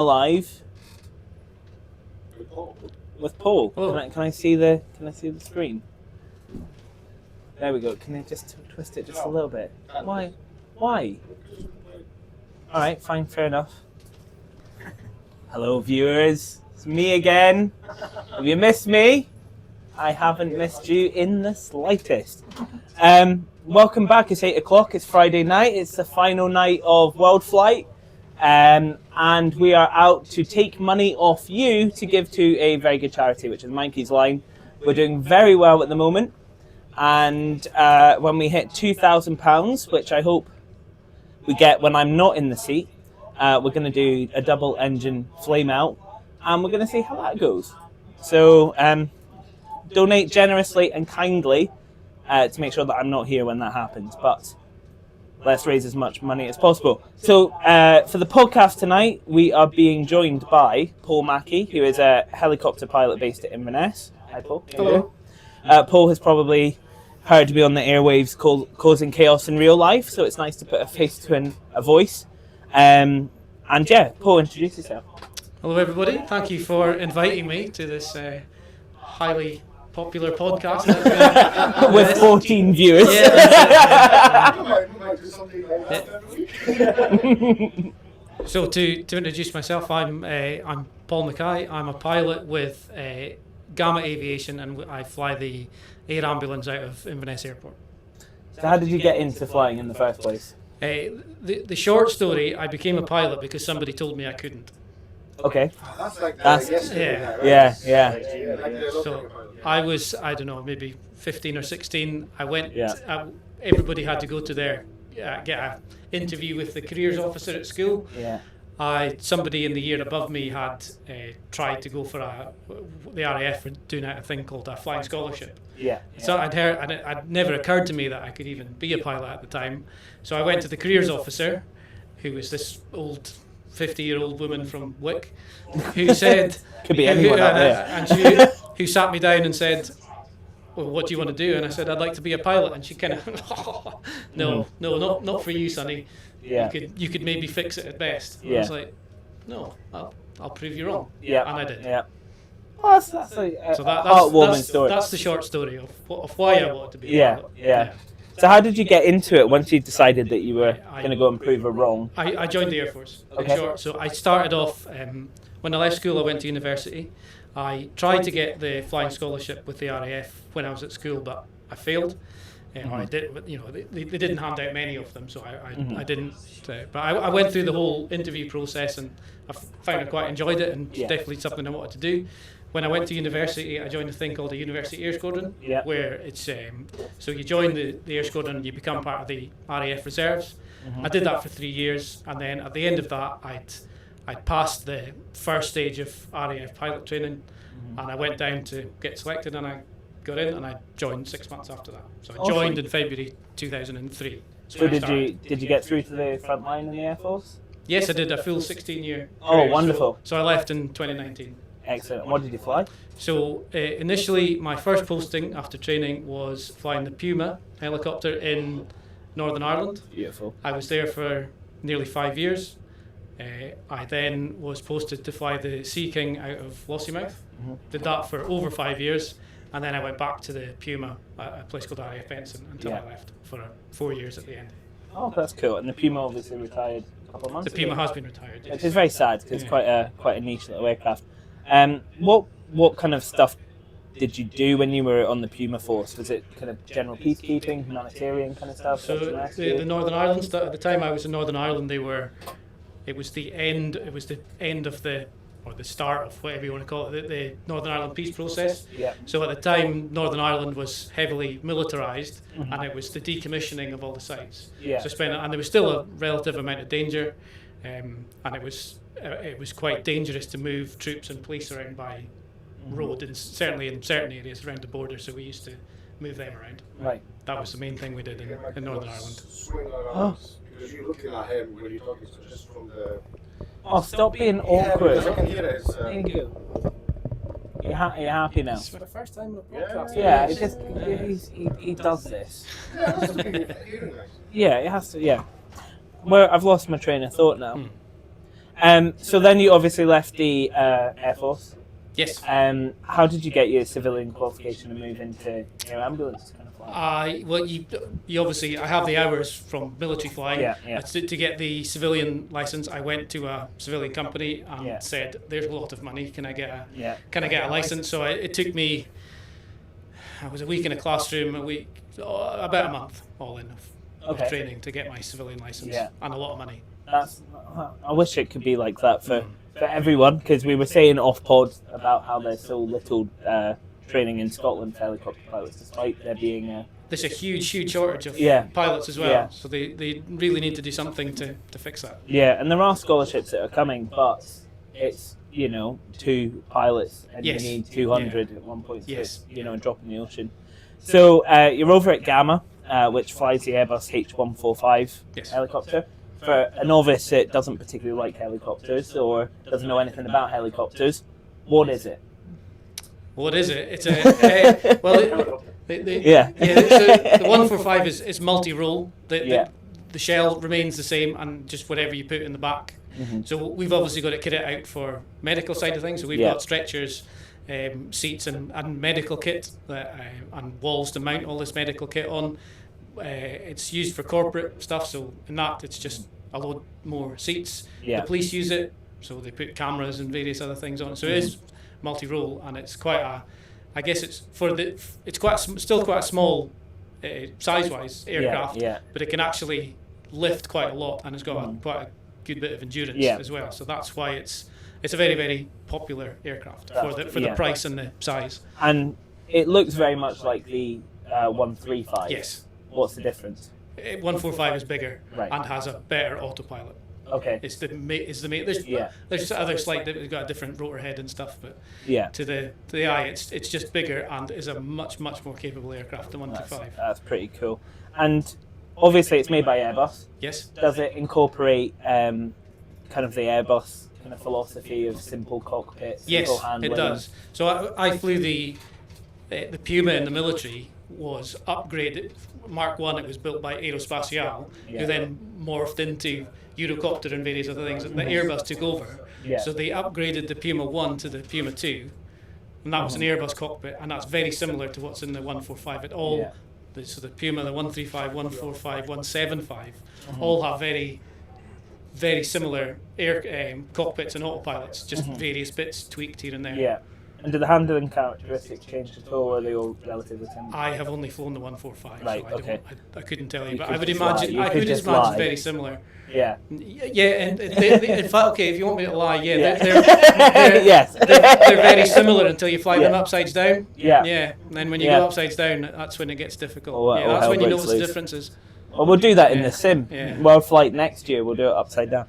Live with Paul. Oh. Can I see the screen? There we go. Can I just twist it just a little bit? Why? All right, fine, fair enough. Hello, viewers. It's me again. Have you missed me? I haven't missed you in the slightest. Welcome back. It's 8 o'clock. It's Friday night. It's the final night of World Flight. And we are out to take money off you to give to a very good charity, which is Mackay's Line. We're doing very well at the moment. And when we hit £2,000, which I hope we get when I'm not in the seat, we're going to do a double engine flame out. And we're going to see how that goes. So donate generously and kindly to make sure that I'm not here when that happens. But let's raise as much money as possible. So for the podcast tonight, we are being joined by Paul Mackay, who is a helicopter pilot based at Inverness. Hi, Paul. Hello. Paul has probably heard me on the airwaves causing chaos in real life, so it's nice to put a face to a voice. And yeah, Paul, introduce yourself. Hello, everybody. Thank you for inviting me to this highly popular podcast. With 14 viewers. So to introduce myself, I'm Paul Mackay. I'm a pilot with Gamma Aviation, and I fly the air ambulance out of Inverness Airport. So how did you get into flying in the first place? The short story, I became a pilot because somebody told me I couldn't. Okay. Yeah. Yeah. So I was, I don't know, maybe 15 or 16. I went, everybody had to go to their, get an interview with the careers officer at school. Yeah. Somebody in the year above me had tried to go for the RAF for doing a thing called a flying scholarship. Yeah. So I'd heard, and it never occurred to me that I could even be a pilot at the time. So I went to the careers officer, who was this old 50-year-old woman from Wick, who said, could be anyone out there, and who sat me down and said, well, what do you want to do? And I said, I'd like to be a pilot. And she kind of, no, not for you, sonny. Yeah. You could maybe fix it at best. And I was like, no, I'll prove you wrong. Yeah. And I did. Yeah. Well, that's a heartwarming story. That's the short story of why I wanted to be a pilot. Yeah. So how did you get into it once you decided that you were going to go and prove her wrong? I joined the Air Force. Okay. In short. So I started off, when I left school, I went to university. I tried to get the flying scholarship with the RAF when I was at school, but I failed. Or I did, they didn't hand out many of them, so I didn't. But I went through the whole interview process, and I found I quite enjoyed it, and definitely something I wanted to do. When I went to university, I joined a thing called a University Air Squadron, where it's so you join the Air Squadron and you become part of the RAF Reserves. I did that for 3 years, and then at the end of that, I'd passed the first stage of RAF pilot training, and I went down to get selected, and I got in, and I joined 6 months after that. So I joined in February 2003. So did you get through to the front line in the Air Force? Yes, I did a full 16-year. Oh, wonderful! So I left in 2019. Excellent. What did you fly? So initially, my first posting after training was flying the Puma helicopter in Northern Ireland. Beautiful. I was there for nearly 5 years. I then was posted to fly the Sea King out of Lossiemouth. Did that for over 5 years, and then I went back to the Puma at a place called RAF Benson until I left for 4 years at the end. Oh, that's cool. And the Puma obviously retired a couple of months ago. The Puma has been retired. Yes. Which is very sad because it's quite a niche little aircraft. What kind of stuff did you do when you were on the Puma Force? Was it kind of general peacekeeping, humanitarian kind of stuff? So the Northern Ireland stuff, at the time I was in Northern Ireland, it was the end of the start of whatever you want to call it, the Northern Ireland peace process. Yeah. So at the time, Northern Ireland was heavily militarised, and it was the decommissioning of all the sites. Yeah. And there was still a relative amount of danger, and it was quite dangerous to move troops and police around by road, and certainly in certain areas around the border. So we used to move them around. Right. That was the main thing we did in Northern Ireland. Because you're looking at him when you're talking, so just from the. Oh, stop being awkward. I can hear it. Thank you. You're happy now? It's for the first time in a podcast. Yeah, he does this. Yeah, it has to. Yeah. Well, I've lost my train of thought now. So then you obviously left the Air Force. Yes. How did you get your civilian qualification and move into air ambulance kind of flying? Well, you obviously, I have the hours from military flying. Yeah. To get the civilian license, I went to a civilian company and said, "There's a lot of money. Can I get a license?" So it took me. I was a week in a classroom, about a month all in of training to get my civilian license, and a lot of money. I wish it could be like that for everyone, because we were saying off pod about how there's so little training in Scotland for helicopter pilots, despite there being there's a huge shortage of pilots as well. So they really need to do something to fix that. Yeah, and there are scholarships that are coming, but it's 2 pilots and you need 200 at one point. So, drop in the ocean. So you're over at Gamma, which flies the Airbus H145 helicopter. For a novice that doesn't particularly like helicopters or doesn't know anything about helicopters, what is it? What is it? It's a the 145 is multi-role. The shell remains the same, and just whatever you put in the back. Mm-hmm. So we've obviously got it kitted out for medical side of things. So we've got stretchers, seats, and medical kit, and walls to mount all this medical kit on. It's used for corporate stuff, so in that it's just a load more seats. The police use it, so they put cameras and various other things on it. So it is multi-role, and it's quite a, I guess it's still quite a small size-wise aircraft, but it can actually lift quite a lot, and it's got quite a good bit of endurance as well. So that's why it's a very, very popular aircraft for the price and the size. And it looks very much like the 135. Yes. What's the difference? 145 is bigger and has a better autopilot. Okay. It's the main. There's other slight. We've got a different rotor head and stuff, but to the eye, it's just bigger and is a much more capable aircraft than 125. That's pretty cool. And obviously, it's made by Airbus. Yes. Does it incorporate kind of the Airbus kind of philosophy of simple cockpit, simple handling? It does. So I flew the Puma in the military. Was upgraded. Mark 1, it was built by Aerospatiale, who then morphed into Eurocopter and various other things that the Airbus took over. So they upgraded the Puma 1 to the Puma 2, and that was an Airbus cockpit, and that's very similar to what's in the 145 at all. So the Puma, the 135, 145, 175 all have very, very similar cockpits and autopilots, just various bits tweaked here and there. And do the handling characteristics change at all, or are they all relatively similar? I have only flown the 145, right, so I couldn't tell you, but I would just imagine very similar. Yeah, and in fact, okay, if you want me to lie, they're yes, they're very similar until you fly them upside down. Yeah, and then when you go upside down, that's when it gets difficult. That's when you notice the differences. Well, we'll do that in the sim. World Flight next year, we'll do it upside down.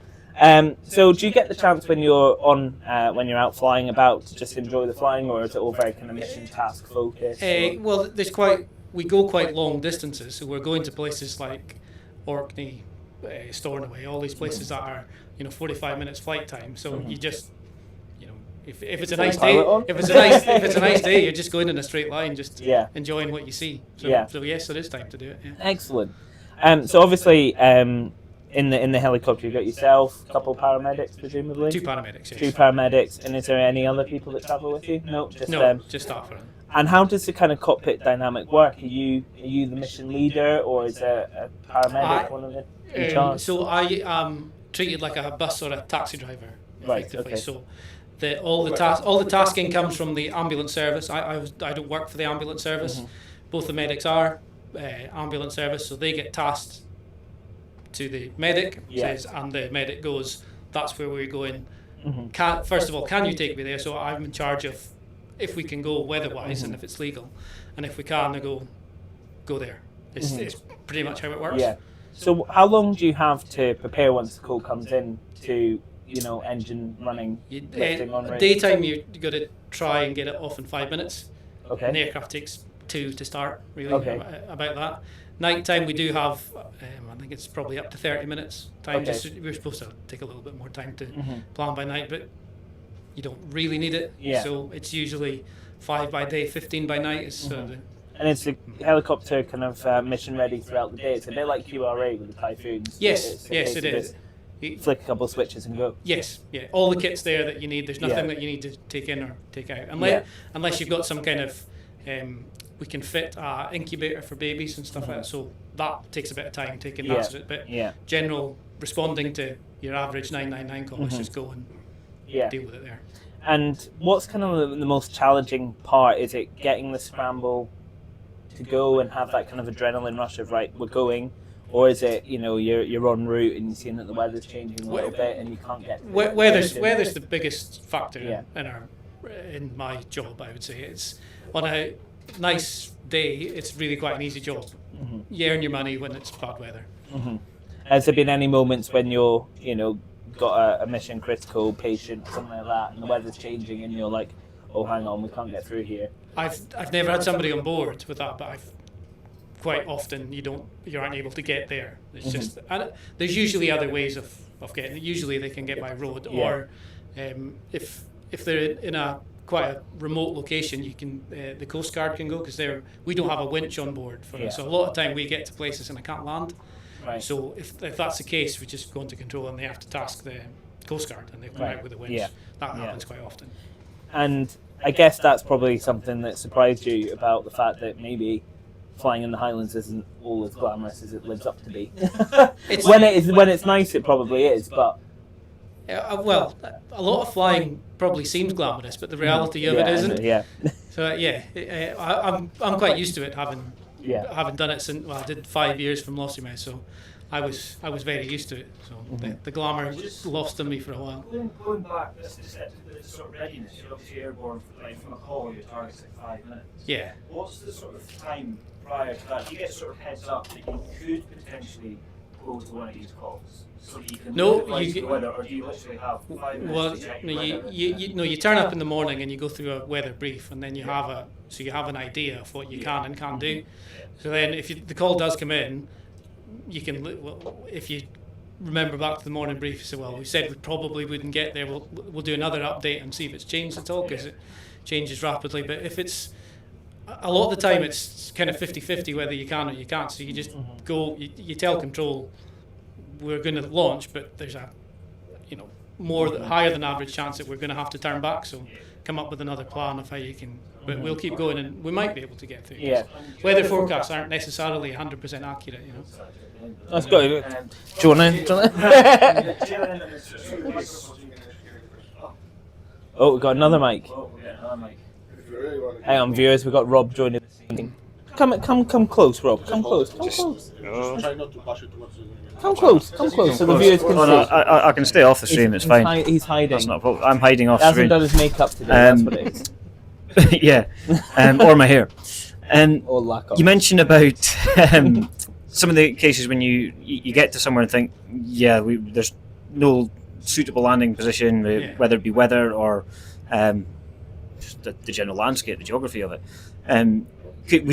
So do you get the chance when you're out flying about to just enjoy the flying, or is it all very kind of mission task focused? Well, we go quite long distances, so we're going to places like Orkney, Stornoway, all these places that are 45 minutes flight time. So you just if it's a nice day, if it's a nice day, you're just going in a straight line, just enjoying what you see. So yes, there is time to do it. Yeah. Excellent. So obviously. In the helicopter, you've got yourself, a couple of paramedics, presumably? 2 paramedics, yes. 2 paramedics, and is there any other people that travel with you? No, just them. Just that for them. And how does the kind of cockpit dynamic work? Are you the mission leader, or is there a paramedic, one of the in charge? So I am treated like a bus or a taxi driver, effectively. Right, okay. So all the tasking comes from the ambulance service. I don't work for the ambulance service. Both the medics are ambulance service, so they get tasked to the medic, and the medic goes, that's where we're going. First of all, can you take me there? So I'm in charge of if we can go weather-wise and if it's legal, and if we can, I go there. It's pretty much how it works. Yeah. So how long do you have to prepare once the call comes in to, engine running, lifting on range? Daytime, you got to try and get it off in 5 minutes. Okay. And the aircraft takes 2 to start, really, about that. Nighttime, we do have, I think it's probably up to 30 minutes time. Okay. We're supposed to take a little bit more time to plan by night, but you don't really need it. So it's usually 5 by day, 15 by night. And it's a helicopter kind of mission ready throughout the day. It's a bit like QRA with the Typhoons. Yes, it is. flick a couple of switches and go. Yes, yeah. All the kit's there that you need. There's nothing that you need to take in or take out, unless you've got some kind of. We can fit an incubator for babies and stuff like that. So that takes a bit of time taking that sort of bit. General responding to your average 999 call is just go and deal with it there. And what's kind of the most challenging part? Is it getting the scramble to go and have that kind of adrenaline rush of right, we're going, or is it you're en route and you're seeing that the weather's changing a little bit and you can't get weather's the biggest factor in my job. I would say it's on a nice day, it's really quite an easy job. You earn your money when it's bad weather. Has there been any moments when you're got a mission critical patient or something like that and the weather's changing and you're like, oh hang on, we can't get through here? I've never had somebody on board with that, but quite often you aren't able to get there. It's just, and there's usually other ways of getting it. Usually they can get by road, or if they're in a quite a remote location, you can the Coast Guard can go, because we don't have a winch on board for us. So a lot of time we get to places and I can't land. Right. So if that's the case, we just go into control and they have to task the Coast Guard and they come out with a winch. That happens quite often. And I guess that's probably something that surprised you about the fact that maybe flying in the Highlands isn't all as glamorous as it lives up to be. When it's nice, it probably is, but well, a lot of flying probably seems glamorous, but the reality of it isn't. So I'm quite used to it, having done it since. Well, I did 5 years from Lossiemouth, so I was very used to it. So the glamour lost on me for a while. Going back, this is the sort of readiness. You're obviously airborne from a call. Your target's like 5 minutes. Yeah. What's the sort of time prior to that? Do you get sort of heads up that you could potentially go to one of these calls? So that you can the weather, or do you literally have 5 minutes to check the weather? You turn up in the morning and you go through a weather brief, and then you have an idea of what you can and can't do. So then, if the call does come in, you can. If you remember back to the morning brief, you say, "Well, we said we probably wouldn't get there. We'll do another update and see if it's changed at all, because it changes rapidly." But if it's a lot of the time, it's kind of 50-50 whether you can or you can't. So you just go. You tell control, we're going to launch, but there's a higher than average chance that we're going to have to turn back. So come up with another plan of how you can. But we'll keep going, and we might be able to get through. Weather forecasts aren't necessarily 100% accurate. That's good. Do you want to? Oh, we've got another mic. Hang on, viewers. We've got Rob joining the scene. Come close, Rob. Come close. Come close so the viewers can see. I can stay off the stream, it's fine. He's hiding. That's not a problem. I'm hiding off He hasn't screen. done his makeup today, that's what it is. Or my hair. Or lack of. You mentioned about some of the cases when you get to somewhere and think, there's no suitable landing position, whether it be weather or just the general landscape, the geography of it. Could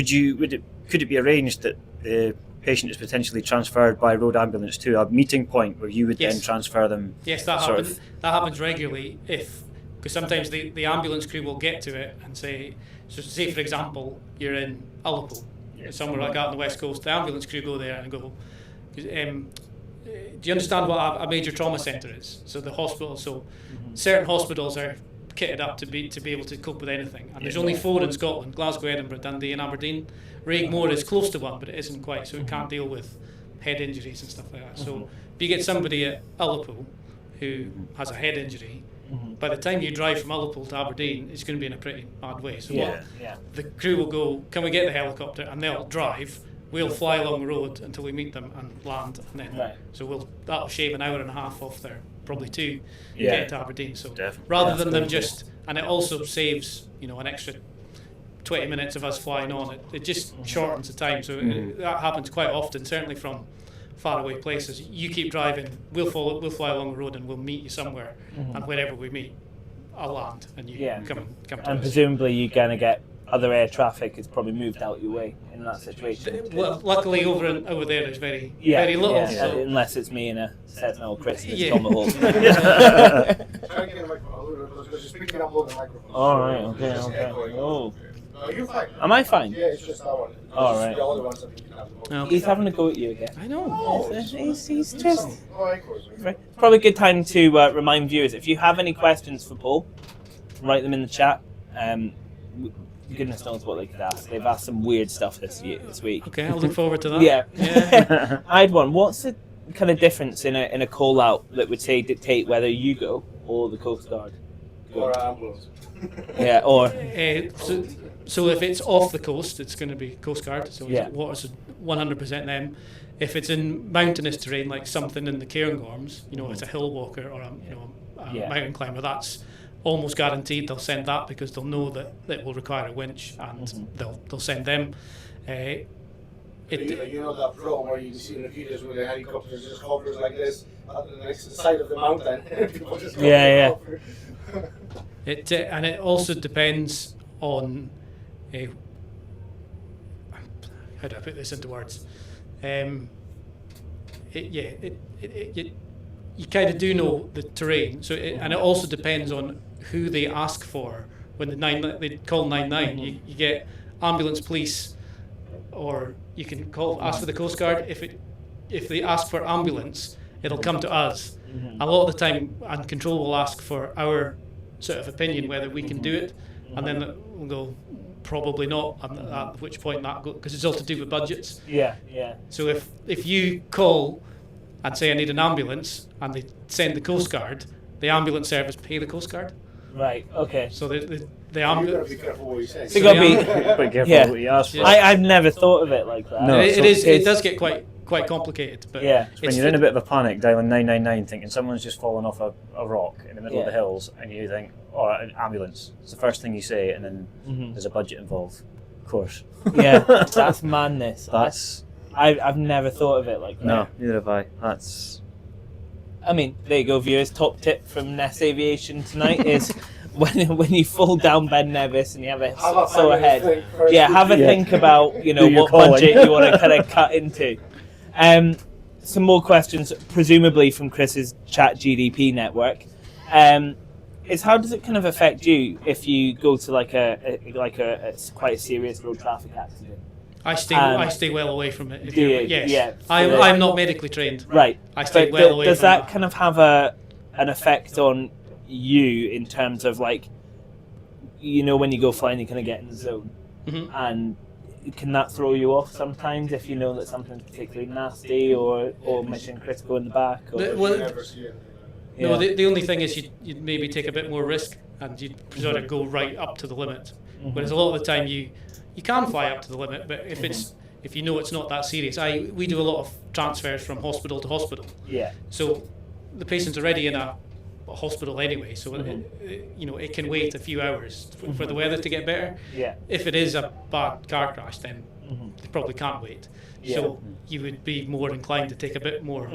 it be arranged that the patient is potentially transferred by road ambulance to a meeting point where you would then transfer them? Yes, that happens. That happens regularly. Because sometimes the ambulance crew will get to it and say for example, you're in Ullapool, somewhere like that on the west coast. The ambulance crew go there and go, do you understand what a major trauma centre is? So the hospital. So certain hospitals are kitted up to be able to cope with anything, and there's only 4 in Scotland: Glasgow, Edinburgh, Dundee and Aberdeen. Raigmore is close to one, but it isn't quite, so it can't deal with head injuries and stuff like that. So if you get somebody at Ullapool who has a head injury, by the time you drive from Ullapool to Aberdeen, it's going to be in a pretty bad way. So the crew will go, can we get the helicopter? And they'll drive. We'll fly along the road until we meet them and land, and then so that'll shave an hour and a half off their probably 2 get to Aberdeen. So rather than them and it also saves an extra 20 minutes of us flying on. It just shortens the time. So that happens quite often, certainly from faraway places. You keep driving, we'll fly along the road and we'll meet you somewhere, and wherever we meet, I'll land and you come to us. And presumably you're going to get other air traffic is probably moved out your way in that situation. Well, luckily over there there's very little. Yeah, so. Unless it's me in a Sentinel Christmas tomahawk. All right, okay. Oh. Are you fine? Am I fine? Yeah, it's just that one. All right. The other ones that we can at the moment. Okay. He's having a go at you again. I know. He's just... Oh, of course. Probably a good time to remind viewers, if you have any questions for Paul, write them in the chat. Goodness knows what they could ask. They've asked some weird stuff this week. Okay, I'll look forward to that. Yeah. I had one. What's the kind of difference in a call out that would say dictate whether you go or the Coast Guard go? Or ambulance. Yeah, or... So if it's off the coast, it's going to be Coast Guard. So Yeah. water's 100% them. If it's in mountainous terrain, like something in the Cairngorms, it's a hill walker or a mountain climber, that's almost guaranteed they'll send that, because they'll know that it will require a winch, and they'll send them. You know that pro where you see in the videos where the helicopters just hovers like this at the next side of the mountain. People just go over. And it also depends on how do I put this into words? You kind of do know the terrain, and it also depends on who they ask for. When they call 99, you get ambulance, police, or you can ask for the Coast Guard. If they ask for ambulance, it'll come to us. A lot of the time, and control will ask for our sort of opinion whether we can do it, and then we'll go probably not. At which point that goes, because it's all to do with budgets. Yeah. So if you call and say I need an ambulance, and they send the Coast Guard, the ambulance service pay the Coast Guard. Right, okay. So the You gotta ambulance. be careful what you say. So you gotta be... Be careful Yeah. what you ask for. I've never thought of it like that. No. It does get quite complicated, but Yeah. When you're in a bit of a panic, dialing 999, thinking someone's just fallen off a rock in the middle of the hills, and you think, "Oh, an ambulance." It's the first thing you say, and then there's a budget involved. Of course. Yeah, that's madness. That's I've never thought of it like that. no, neither have I. That's I mean, there you go, viewers. Top tip from Ness Aviation tonight is when you fall down Ben Nevis and you have a so ahead. Have a think about Who you're what calling. budget you want to kind of cut into. Some more questions, presumably from Chris's Chat GDP network. Is how does it kind of affect you if you go to like a quite a serious road traffic accident? I stay well away from it. Do you? Yes. Yeah. I'm not medically trained. Right. I stay But well away does from that kind of have an effect on you in terms of like, when you go flying, you kind of get in the zone, and can that throw you off sometimes if you know that something's particularly nasty or mission critical in the back? Or, Well, Never see it. No, the only thing is you'd maybe take a bit more risk, and you'd sort of go right up to the limit. Whereas a lot of the time you can fly up to the limit, but if you know it's not that serious. We do a lot of transfers from hospital to hospital. Yeah. So the patient's already in a hospital anyway, so it can wait a few hours for the weather to get better. Yeah. If it is a bad car crash, then they probably can't wait. Yeah. So you would be more inclined to take a bit more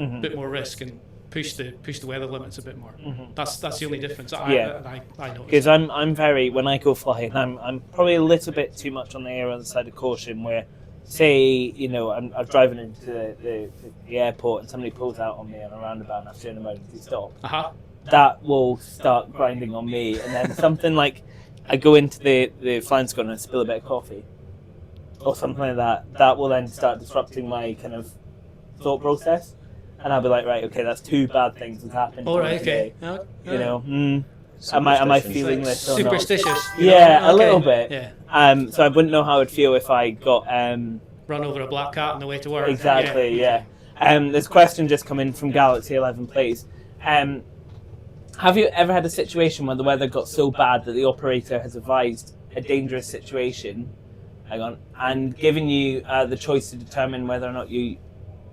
risk and push the weather limits a bit more. That's the only difference I notice. Because I'm very, when I go flying, I'm probably a little bit too much on the err on the side of caution. Where, say, I'm driving into the airport and somebody pulls out on me on a roundabout and I have to do an emergency stop. That will start grinding on me, and then something like I go into the flying school and I spill a bit of coffee, or something like that. That will then start disrupting my kind of thought process, and I'll be like, right, okay, that's two bad things that happened. All right, today. okay. Am I feeling this or not? Superstitious. Yeah, a little bit. Yeah. So I wouldn't know how I'd feel if I got Run over a black cat on the way to work. exactly. Yeah. There's a question just come in from Galaxy 11, please. Have you ever had a situation where the weather got so bad that the operator has advised a dangerous situation, and given you the choice to determine whether or not you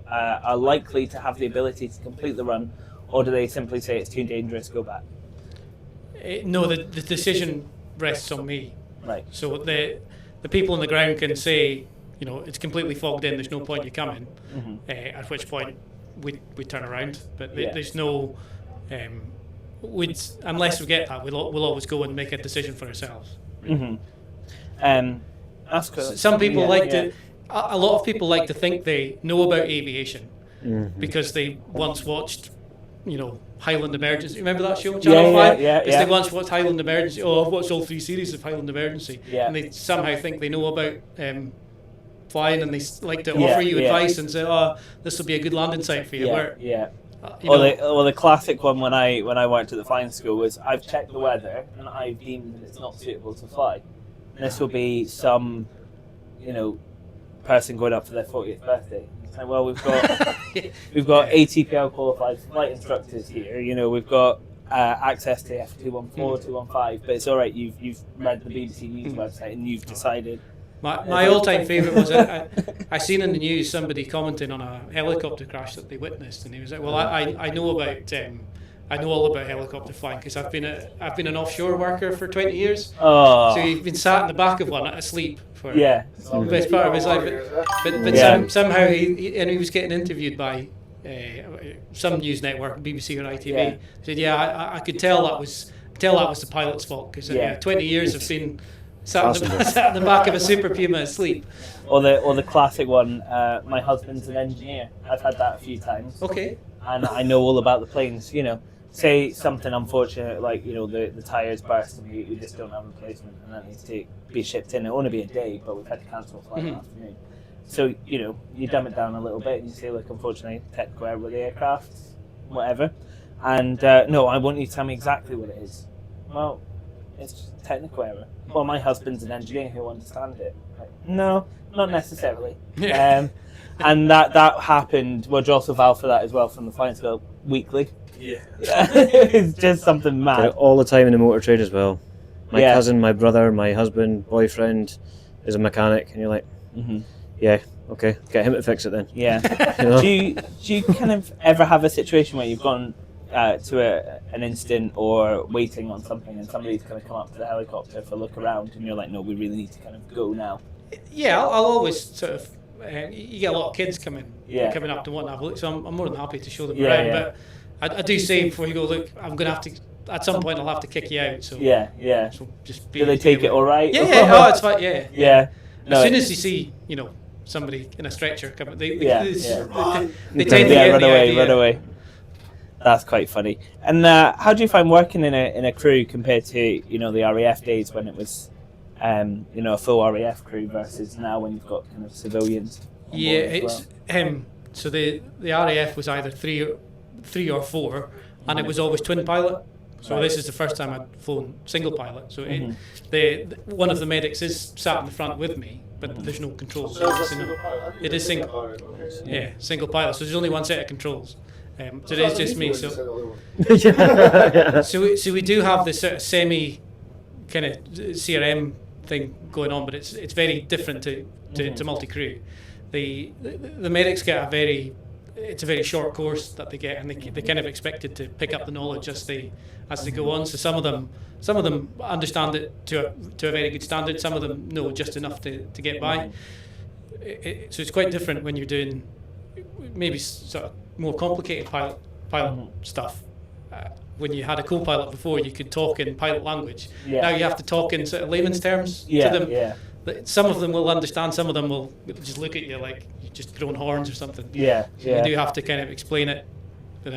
are likely to have the ability to complete the run, or do they simply say it's too dangerous, go back? No, the decision rests on me. Right. So the people on the ground can say, it's completely fogged in, there's no point you coming, at which point we turn around. But there's no... unless we get that, we'll always go and make a decision for ourselves. Some people a lot of people like to think they know about aviation because they once watched, Highland Emergency. Remember that show, Channel 5? Yeah. They once watched Highland Emergency. Oh, I've watched all 3 series of Highland Emergency. Yeah. And they somehow think they know about flying, and they like to offer you advice and say, "Oh, this will be a good landing site for you." Well, the classic one when I worked at the flying school was I've checked the weather and I've deemed that it's not suitable to fly. And this will be some, person going up for their 40th birthday. And well, we've got ATPL qualified flight instructors here. We've got access to F214, 215, but it's all right. You've read the BBC News website and you've decided. My all-time favourite was I seen in the news somebody commenting on a helicopter crash that they witnessed, and he was like, "Well, I know all about helicopter flying because I've been an offshore worker for 20 years. So you've been sat in the back of one asleep for the best part of his life. But somehow he was getting interviewed by some news network, BBC or ITV. Yeah. Said, I could tell that was the pilot's fault because 20 years of been sat in the back of a Super Puma asleep." Or the classic one, my husband's an engineer. I've had that a few times. Okay. And I know all about the planes. Say something unfortunate like the tires burst and we just don't have a replacement and that needs to be shipped in. It'll only be a day, but we've had to cancel a flight in the afternoon. So you dumb it down a little bit and you say, look, unfortunately, technical error with the aircraft, whatever. And no, I want you to tell me exactly what it is. Well, it's just technical error. Well, my husband's an engineer, he'll understand it. Like, no, not necessarily. And that happened. Well, Joseph Val for that as well from the flying school weekly. Yeah. It's just something mad. All the time in the motor trade as well. My cousin, my brother, my husband, boyfriend is a mechanic, and you're like, yeah, okay, get him to fix it then. Yeah. Do you kind of ever have a situation where you've gone to an incident or waiting on something and somebody's kind of come up to the helicopter for a look around and you're like, no, we really need to kind of go now? Yeah, I'll always sort of. You get a lot of kids coming up to want to have a look, so I'm more than happy to show them around. But I do say before you go, look, I'm going to have to. At some point, I'll have to kick you out. So So just do they take it all right? Yeah. Oh, it's fine. Yeah. No, as soon as you see, somebody in a stretcher coming, they tend to run away. That's quite funny. And how do you find working in a crew compared to the RAF days when it was a full RAF crew versus now when you've got kind of civilians? It's so the RAF was either three or four, and it was always twin pilot. So this is the first time I'd flown single pilot. So one of the medics is sat in the front with me, but there's no controls. It is single. Yeah, single pilot. So there's only one set of controls. So it is just me. So we do have this sort of semi kind of CRM thing going on, but it's very different to multi-crew. The medics get a very short course that they get, and they kind of expected to pick up the knowledge as they go on. So some of them understand it to a very good standard. Some of them know just enough to get by. So it's quite different when you're doing maybe sort of more complicated pilot stuff. When you had a co-pilot before, you could talk in pilot language. Now you have to talk in sort of layman's terms to them. Some of them will understand, some of them will just look at you like you're just throwing horns or something. You do have to kind of explain it in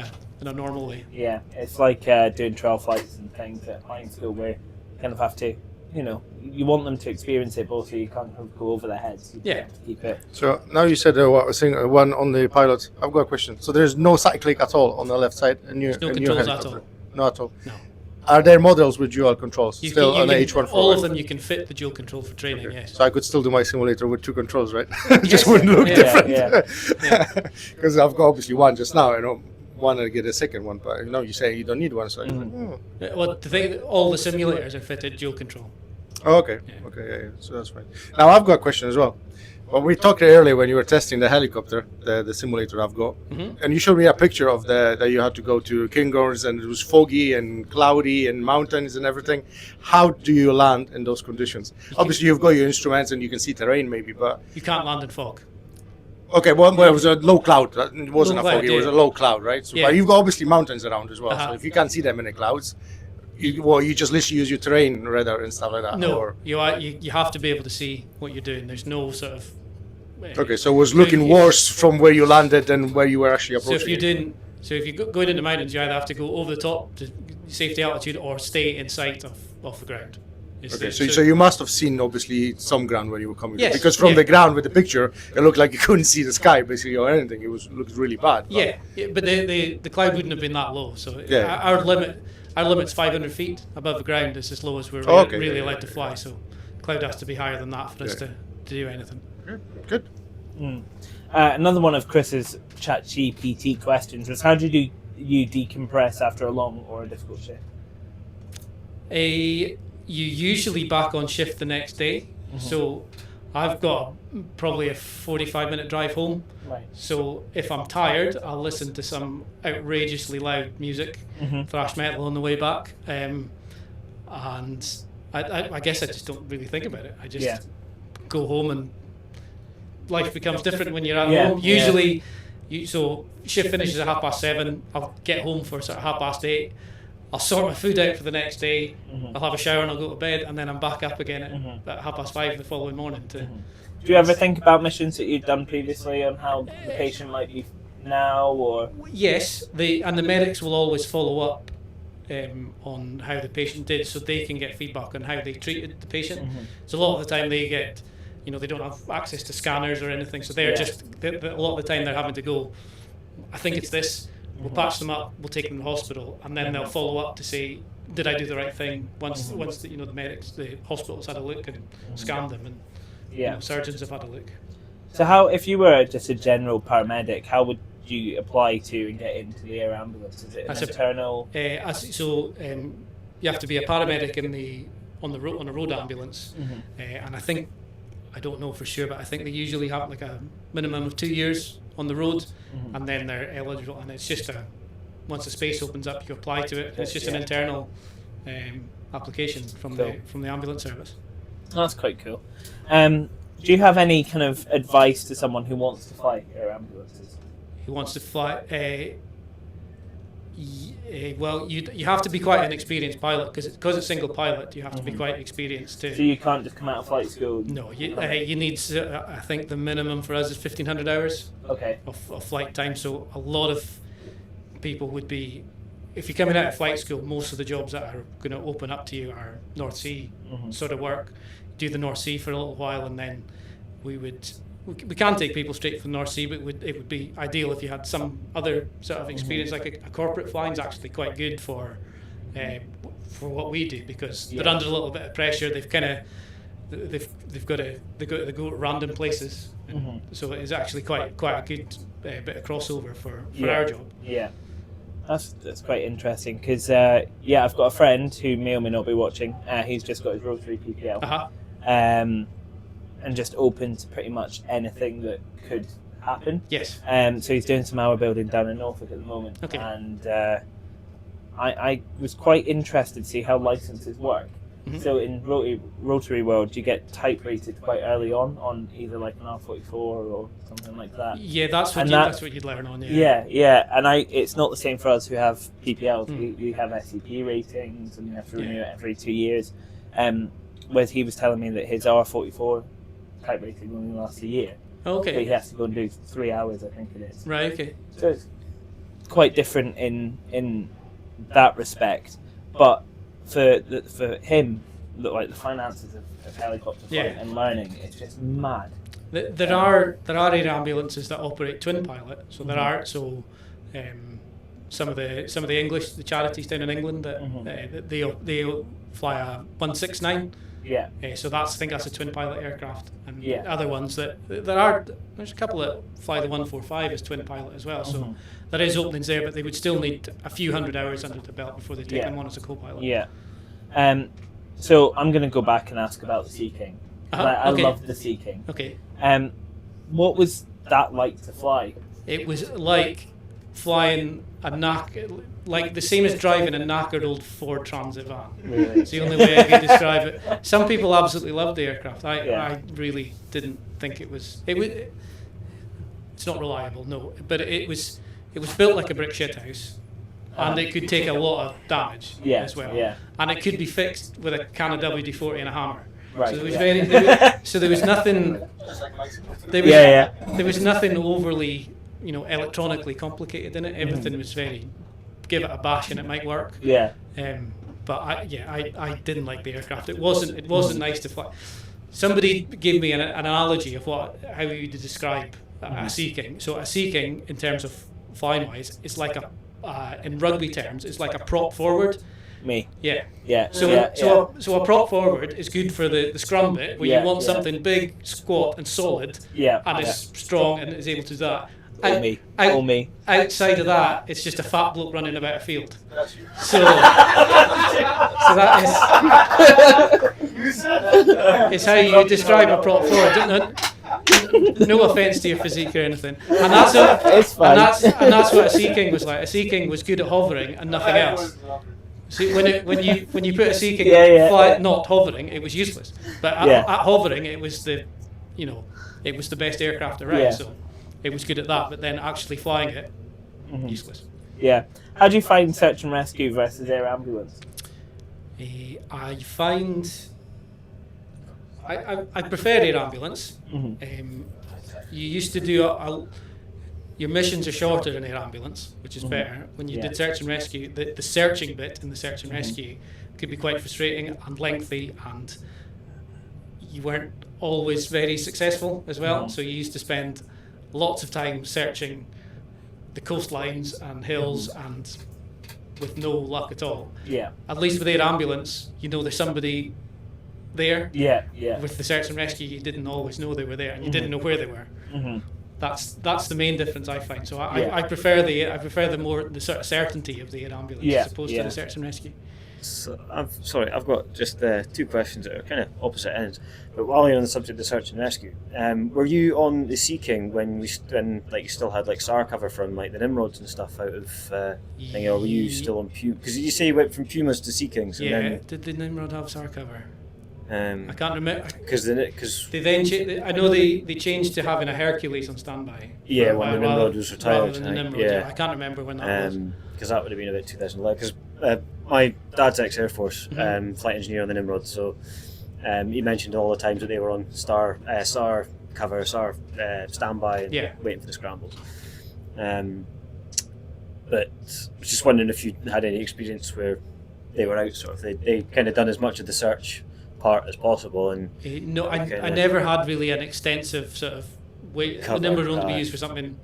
a normal way. Yeah, it's like doing trial flights and things at flying school where you kind of have to, you want them to experience it, but also you can't kind of go over their heads. You have to keep it. So now you said what I was saying, one on the pilot. I've got a question. So there's no cyclic at all on the left side? There's no controls at all. Not at all? No. Are there models with dual controls on the H145? All of them you can fit the dual control for training, yes. So I could still do my simulator with two controls, right? Just wouldn't look different. Because I've got obviously one just now. I don't want to get a second one, but you say you don't need one. So well, the thing, all the simulators are fitted dual control. Oh, okay. Okay, so that's fine. Now I've got a question as well. Well, we talked earlier when you were testing the helicopter, the simulator I've got, and you showed me a picture of that you had to go to Kingors and it was foggy and cloudy and mountains and everything. How do you land in those conditions? Obviously, you've got your instruments and you can see terrain maybe, but... You can't land in fog. Okay, well it was a low cloud. It wasn't a foggy, it was a low cloud, right? So, but you've got obviously mountains around as well, so if you can't see them in the clouds, you just literally use your terrain radar and stuff like that. No, you have to be able to see what you're doing. There's no sort of. Okay, so it was looking worse from where you landed than where you were actually approaching. So if you're going into mountains, you either have to go over the top to safety altitude or stay in sight of the ground. Okay, so you must have seen obviously some ground when you were coming. Yes, because from the ground with the picture, it looked like you couldn't see the sky basically or anything. It looked really bad. Yeah, but the cloud wouldn't have been that low. So Yeah. our limit's 500 feet above the ground. It's as low as we're really allowed to fly. So cloud has to be higher than that for us to do anything. Good. Another one of Chris's ChatGPT questions was, how did you decompress after a long or a difficult shift? You usually back on shift the next day. So I've got probably a 45-minute drive home. Right. So if I'm tired, I'll listen to some outrageously loud music, thrash metal on the way back. And I guess I just don't really think about it. I just go home, and life becomes different when you're at home. Usually, so shift finishes at 7:30. I'll get home for sort of 8:30. I'll sort my food out for the next day. I'll have a shower and I'll go to bed, and then I'm back up again at 5:30 the following morning. Do you ever think about missions that you've done previously on how the patient might be now, or? Yes, the medics will always follow up on how the patient did, so they can get feedback on how they treated the patient. So a lot of the time they get, they don't have access to scanners or anything, so they're a lot of the time they're having to go, I think it's this. We'll patch them up, we'll take them to the hospital, and then they'll follow up to say, did I do the right thing? Once the medics, the hospitals had a look and scanned them, and surgeons have had a look. So how, if you were just a general paramedic, how would you apply to and get into the air ambulance? Is it an internal? You have to be a paramedic on a road ambulance, and I don't know for sure, but I think they usually have like a minimum of 2 years on the road, and then they're eligible. And it's just once the space opens up, you apply to it. It's just an internal application from the ambulance service. That's quite cool. Do you have any kind of advice to someone who wants to fly air ambulances? Who wants to fly? Well, you have to be quite an experienced pilot, because it's single pilot. You have to be quite experienced too. So you can't just come out of flight school. No, you need. I think the minimum for us is 1,500 hours. Okay. Of flight time. So a lot of people would be, if you're coming out of flight school, most of the jobs that are going to open up to you are North Sea sort of work. Do the North Sea for a little while, and then we can take people straight from the North Sea, but it would be ideal if you had some other sort of experience, like a corporate flying is actually quite good for what we do, because they're under a little bit of pressure. They've got to go to random places, so it is actually quite a good bit of crossover for our job. Yeah, that's quite interesting, because I've got a friend who may or may not be watching. He's just got his rotary PPL. And just open to pretty much anything that could happen. Yes. So he's doing some hour building down in Norfolk at the moment. Okay. And I was quite interested to see how licenses work. So in rotary world, you get type rated quite early on either like an R44 or something like that. Yeah, that's what you'd learn on. Yeah. And it's not the same for us who have PPLs. We have SCP ratings, and we have to renew it every 2 years. Whereas he was telling me that his R44 type rating only lasts a year. Okay. But he has to go and do 3 hours, I think it is. Right. Okay. So it's quite different in that respect. But for him, like the finances of helicopter flight and learning, it's just mad. There are air ambulances that operate twin pilot. So there are some of the English, the charities down in England that they fly a 169. Yeah. So I think that's a twin pilot aircraft, and other ones there's a couple that fly the 145 as twin pilot as well. So there is openings there, but they would still need a few hundred hours under the belt before they take them on as a co-pilot. Yeah. So I'm going to go back and ask about the Sea King. I love the Sea King. Okay. What was that like to fly? It was like flying like the same as driving a knackered old Ford Transit van. Really? It's the only way I could describe it. Some people absolutely loved the aircraft. I really didn't think it was. It's not reliable, no. But it was built like a brick shithouse, and it could take a lot of damage as well. Yeah. And it could be fixed with a can of WD-40 and a hammer. Right. So there was nothing. There was nothing overly, electronically complicated in it. Everything was very, give it a bash and it might work. Yeah. but I didn't like the aircraft. It wasn't nice to fly. Somebody gave me an analogy of how you would describe a Sea King. So a Sea King, in terms of flying wise, is like in rugby terms, it's like a prop forward. Me. Yeah. Yeah. So a prop forward is good for the scrum bit, where you want something big, squat, and solid, and is strong and is able to do that. All me. Outside of that, it's just a fat bloke running about a field. So that is how you describe a prop forward. No offence to your physique or anything. And that's what a Sea King was like. A Sea King was good at hovering and nothing else. See, when you put a Sea King not hovering, it was useless. But at hovering, it was the best aircraft around. Yeah. So it was good at that. But then actually flying it, useless. Yeah. How do you find search and rescue versus air ambulance? I find I prefer air ambulance. You used to do your missions are shorter in air ambulance, which is better. When you did search and rescue, the searching bit in the search and rescue could be quite frustrating and lengthy, and you weren't always very successful as well. So you used to spend lots of time searching the coastlines and hills and with no luck at all. Yeah. At least with air ambulance, there's somebody there. Yeah. With the search and rescue, you didn't always know they were there, and you didn't know where they were. That's the main difference I find. So I prefer the sort of certainty of the air ambulance as opposed to the search and rescue. So I've got just two questions that are kind of opposite ends. But while you're on the subject of the search and rescue, were you on the Sea King when you still had like SAR cover from like the Nimrods and stuff out of thing, or were you still on Puma? Because you say you went from Pumas to Sea Kings. And then, did the Nimrod have SAR cover? I can't remember because they then I know they changed to having a Hercules on standby. Yeah, when the Nimrod was retired. Rather than the Nimrod, I can't remember when that was. Because that would have been about 2011. Because my dad's ex-Air Force, flight engineer on the Nimrod, so he mentioned all the times that they were on SAR cover, SAR standby, and waiting for the scrambles. But I was just wondering if you had any experience where they were out, sort of they kind of done as much of the search part as possible. And no, I never had really an extensive sort of way. The Nimrod only be used for something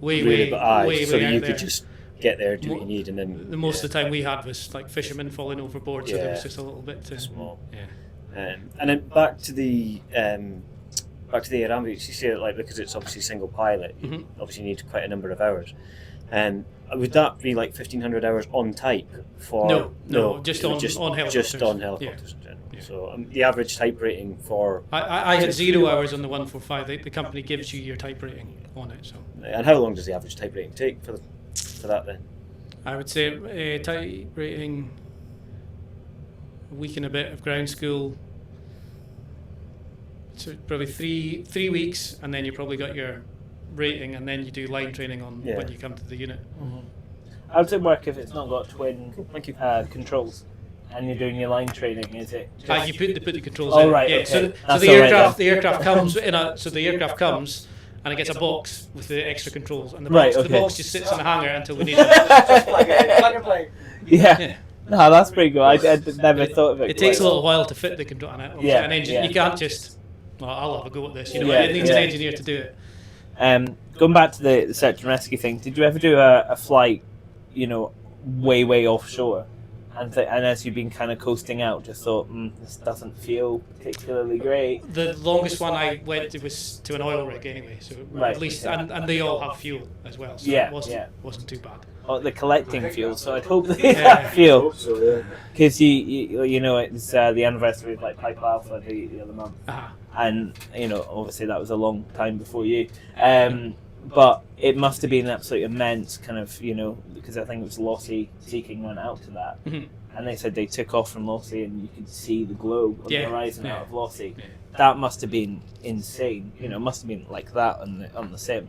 way so out you there. could just get there, do what you need, and then the most of the time we had was like fishermen falling overboard, so there was just a little bit too small. And then back to the air ambulance. You say that because it's obviously single pilot, you obviously need quite a number of hours. Would that be like 1,500 hours on type for? No, just on helicopters. Just on helicopters in general. Yeah. So the average type rating for. I had 0 hours on the 145. The company gives you your type rating on it. So. And how long does the average type rating take for that then? I would say type rating, a week and a bit of ground school. So probably three weeks, and then you probably got your rating, and then you do line training on when you come to the unit. How does it work if it's not got twin controls and you're doing your line training? Is it you put the controls in? Right. Yeah. Okay. So the aircraft comes and it gets a box with the extra controls, and the box just sits in a hangar until we need it. Yeah. No, that's pretty good. I never thought of it. It takes a little while to fit the control on it. An engine. You can't just. Well, I'll have a go at this. It needs an engineer to do it. Going back to the search and rescue thing, did you ever do a flight, way offshore, and as you've been kind of coasting out, just thought, this doesn't feel particularly great? The longest one I went to was to an oil rig anyway, so at least, and they all have fuel as well, so it wasn't too bad. Oh, they're collecting fuel, so I'd hope they have fuel, because it's the anniversary of Piper Alpha the other month. And obviously that was a long time before you, but it must have been an absolutely immense kind of because I think it was Lottie Seeking went out to that, and they said they took off from Lottie and you could see the globe on the horizon out of Lottie. That must have been insane. It must have been like that on the sim.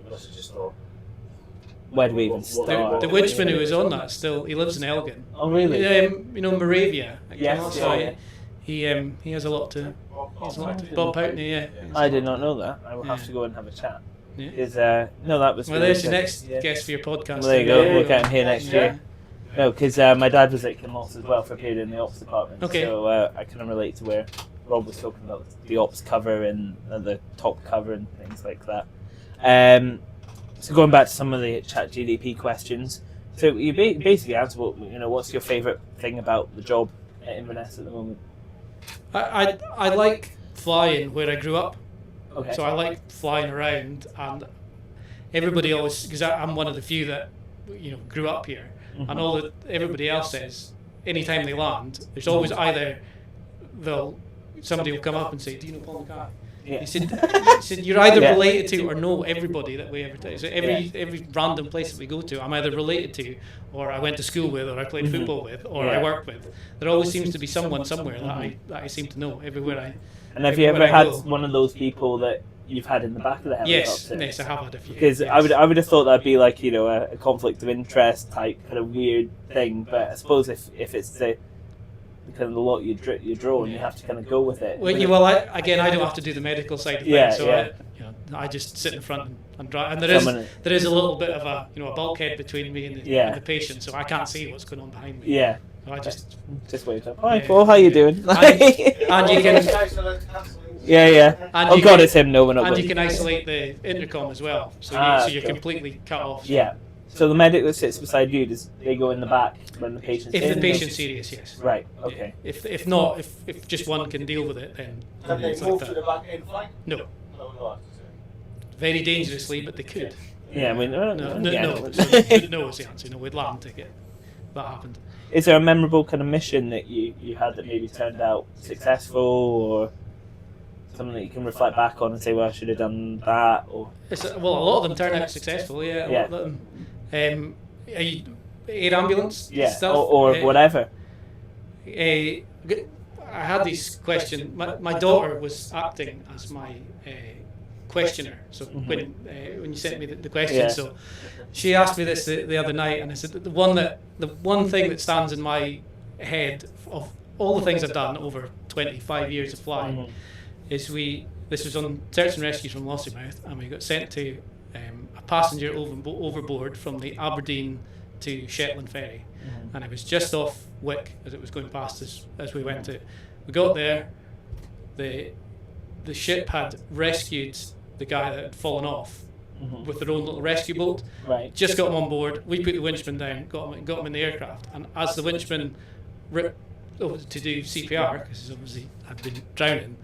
Where do we even start? The Winchman who was on that he lives in Elgin. Oh really? Moravia. Yes. So he has a lot to. Bob Poutney, I did not know that. I will have to go and have a chat. Yeah. That was. Well, there's your next guest for your podcast. Well, there you go. We'll get him here next year. No, because my dad was at Kinloss as well for a period in the ops department. Okay. So I kind of relate to where Rob was talking about the ops cover and the top cover and things like that. So going back to some of the ChatGDP questions, so you basically answered what's your favourite thing about the job at Inverness at the moment? I like flying where I grew up. Okay. So I like flying around, and everybody always, because I'm one of the few that grew up here, and all that everybody else says, anytime they land, there's always either somebody will come up and say, "Do you know Paul Mackay?" Yeah. He said you're either Yeah. related to or know everybody that we ever tell. So every random place that we go to, I'm either related to, or I went to school with, or I played football with, or I work with. There always seems to be someone somewhere that I seem to know everywhere I. And have you ever had go. one of those people that you've had in the back of the helicopter? Yes, I have had a few. Because yes. I would have thought that'd be like a conflict of interest type kind of weird thing, but I suppose if it's the kind of the lot you draw and you have to kind of go with it. Well, I don't have to do the medical side of things, so I just sit in front and drive. And there is a little bit of a bulkhead between me and the patient, so I can't see what's going on behind me. Yeah. So I just wait up. Hi, Paul. How you doing? and you can. Yeah. And God, it's him. No, we're not. And going. you can isolate the intercom as well, so you're completely cut off. Yeah. So the medic that sits beside you, does they go in the back when the patient's If in? the patient's serious, yes. Right. Okay. If not, if just one can deal with it, then it's like that. the back in flight? No. Very dangerously, but they could. Yeah. I mean, No is the answer. No, we'd land to get that happened. Is there a memorable kind of mission that you had that maybe turned out successful, or something that you can reflect back on and say, well, I should have done that? Or A lot of them turn out successful. Yeah. A lot of them. Air ambulance stuff. or whatever. I had this question. My daughter was acting as my questioner. So when you sent me the question, so she asked me this the other night, and I said the one thing that stands in my head of all the things I've done over 25 years of flying is this was on search and rescue from Lossiemouth, and we got sent to a passenger overboard from the Aberdeen to Shetland ferry, and it was just off Wick as it was going past us as we went to. We got there, the ship had rescued the guy that had fallen off with their own little rescue boat. Right. Just got him on board. We put the winchman down, got him in the aircraft, and as the winchman ripped over to do CPR, because obviously had been drowning,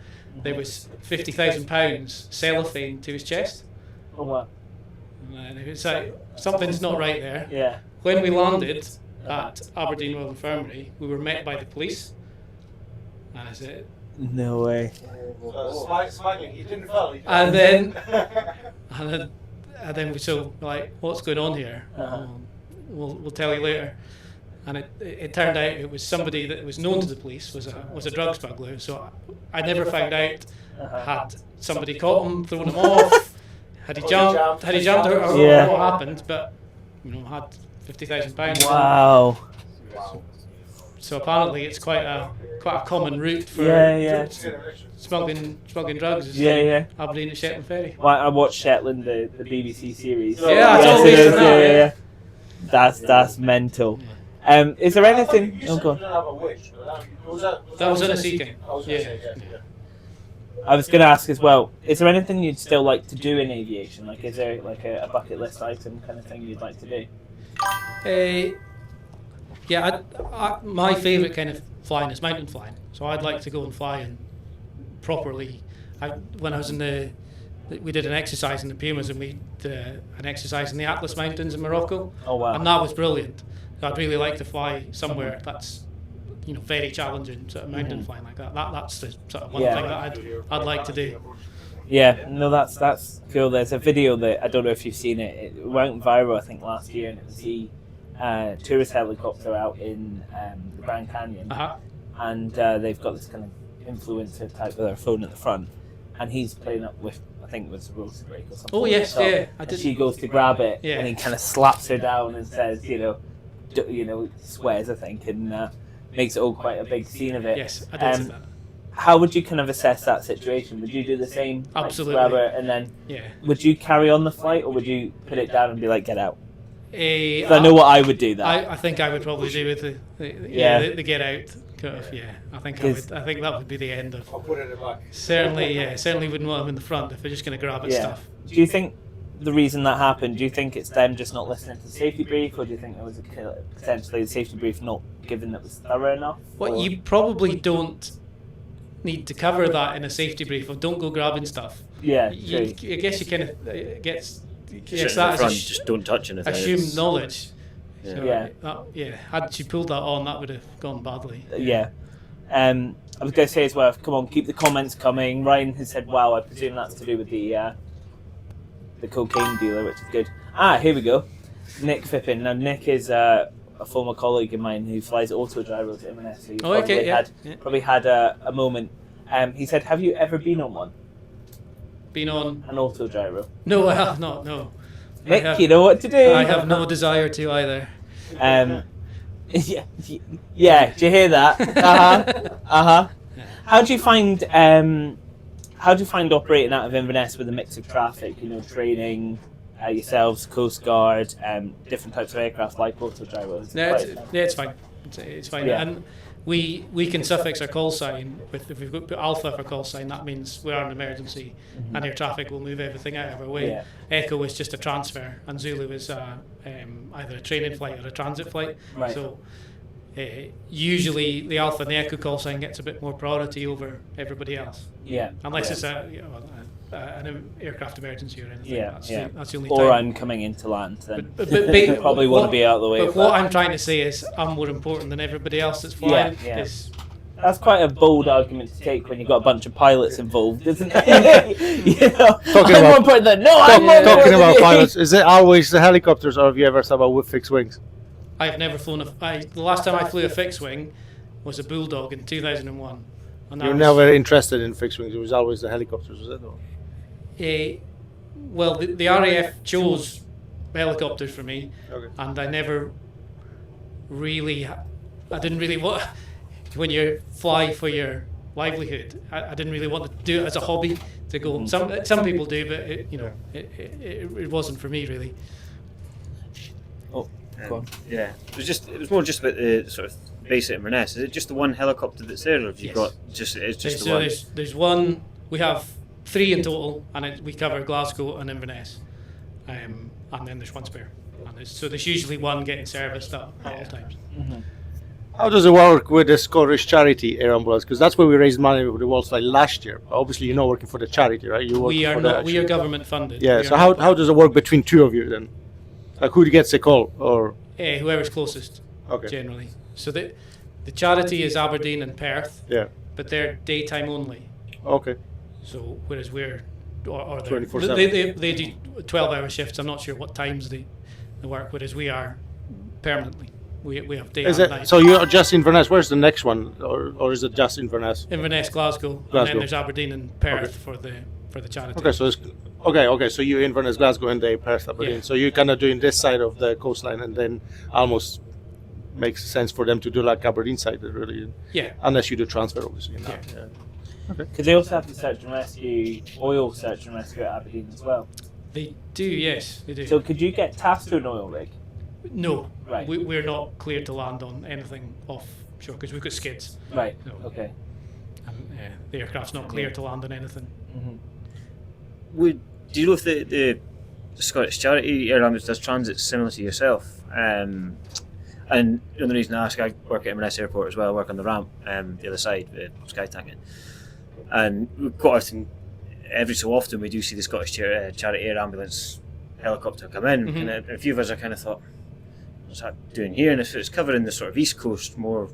there was £50,000 cellophane to his chest. Oh wow. And it was like, something's not right there. Yeah. When we landed at Aberdeen Royal Infirmary, we were met by the police. And I said, No way. Smiling, he didn't fall. and then we so like, what's going on here? We'll tell you later. And it turned out it was somebody that was known to the police, was a drug smuggler. So I never found out had somebody caught him, thrown him off, had he jumped or what happened, but had £50,000. Wow. So apparently it's quite a common route for smuggling drugs. Is Aberdeen to Shetland ferry. Well, I watched Shetland, the BBC series. Yeah, it's all based on that. That's mental. Is there anything? You go on. didn't have a wish. That was in a Sea King. Yeah. I was going to ask as well, is there anything you'd still like to do in aviation? Like, is there like a bucket list item kind of thing you'd like to do? My favourite kind of flying is mountain flying. So I'd like to go and fly and properly. When I was we did an exercise in the Pumas, and we did an exercise in the Atlas Mountains in Morocco. Oh wow! And that was brilliant. So I'd really like to fly somewhere that's very challenging, sort of mountain flying like that. That's the sort of one thing that I'd like to do. Yeah, no, that's cool. There's a video that I don't know if you've seen it. It went viral, I think, last year, and it was the tourist helicopter out in the Grand Canyon, and they've got this kind of influencer type with her phone at the front, and he's playing up with, I think it was a rotor brake or something. Oh yes, yeah. I did. She goes to grab it, and he kind of slaps her down and says, swears, I think, and makes it all quite a big scene of it. Yes, I did see that. How would you kind of assess that situation? Would you do the same? Absolutely. Like, grab her and then would you carry on the flight, or would you put it down and be like, get out? I know what I would do that. I think I would probably do with the get out. I think that would be the end of. I'll put it in the back. Certainly wouldn't want them in the front if they're just going to grab at stuff. Do you think the reason that happened? Do you think it's them just not listening to the safety brief, or do you think it was potentially the safety brief not given that was thorough enough? Well, you probably don't need to cover that in a safety brief of don't go grabbing stuff. Yeah, I guess you kind of gets that front, just don't touch anything. Assumed knowledge. Yeah. So had she pulled that on, that would have gone badly. Yeah. I was going to say as well, come on, keep the comments coming. Ryan has said, wow, I presume that's to do with the cocaine dealer, which is good. Here we go. Nick Fippin. Now, Nick is a former colleague of mine who flies auto gyros at M&S. So probably had a moment. He said, have you ever been on one? Been on an auto gyro? No, I have not. No. Nick, you know what to do. I have no desire to either. Yeah. Do you hear that? How do you find operating out of Inverness with a mix of traffic? You know, training yourselves, Coast Guard, different types of aircraft like auto gyros. It's fine. It's fine. Yeah. And we can suffix our call sign with, if we've got Alpha for call sign, that means we are an emergency, and air traffic will move everything out of our way. Echo is just a transfer, and Zulu is either a training flight or a transit flight. Right. So usually the Alpha and the Echo call sign gets a bit more priority over everybody else. Yeah. Unless it's an aircraft emergency or anything. That's the only or time. I'm coming into land, then but you probably want to be out of the way. But what I'm trying to say is I'm more important than everybody else that's flying. That's quite a bold argument to take when you've got a bunch of pilots involved, isn't it? Talking about pilots, is it always the helicopters, or have you ever thought about with fixed wings? I've never flown the last time I flew a fixed wing was a Bulldog in 2001. And You're never interested in fixed wings. It was always the helicopters, was it? Well, the RAF chose helicopters for me, and I never really. I didn't really want. When you fly for your livelihood, I didn't really want to do it as a hobby. To go, some people do, but it wasn't for me really. Oh, go on. Yeah, it was more just about the sort of base at Inverness. Is it just the one helicopter that's there, or have you got just the one? There's one. We have 3 in total, and we cover Glasgow and Inverness, and then there's one spare. And there's usually one getting serviced at all times. Mm-hmm. How does it work with the Scottish charity air ambulance? Because that's where we raised money for the World Flight last year. Obviously, you're not working for the charity, right? We are not. We are government funded. Yeah. So how does it work between two of you then? Like who gets a call, or whoever's closest? Okay. Generally, so the charity is Aberdeen and Perth. Yeah. But they're daytime only. Okay. So whereas we're 24/7. They do 12-hour shifts. I'm not sure what times they work. Whereas we are permanently. We have day and night. So you're just Inverness. Where's the next one, or is it just Inverness? Inverness, Glasgow, and then there's Aberdeen and Perth for the charity. Okay, so it's okay. So you Inverness, Glasgow, and then Perth, Aberdeen. Yeah. So you're kind of doing this side of the coastline, and then almost makes sense for them to do like Aberdeen side, really. Yeah. Unless you do transfer, obviously. Yeah. Okay. Because they also have the search and rescue, oil search and rescue at Aberdeen as well. They do, yes, they do. So could you get tasked to an oil rig? No, right. We're not cleared to land on anything offshore because we've got skids. Right. So, okay. And the aircraft's not cleared to land on anything. Mm-hmm. Do you know if the Scottish Charity Air Ambulance does transit similar to yourself? And the only reason I ask, I work at Inverness Airport as well. I work on the ramp, the other side, sky tanking, and quite often, every so often, we do see the Scottish Charity Air Ambulance helicopter come in, and a few of us are kind of thought, what's that doing here? And if it's covering the sort of east coast more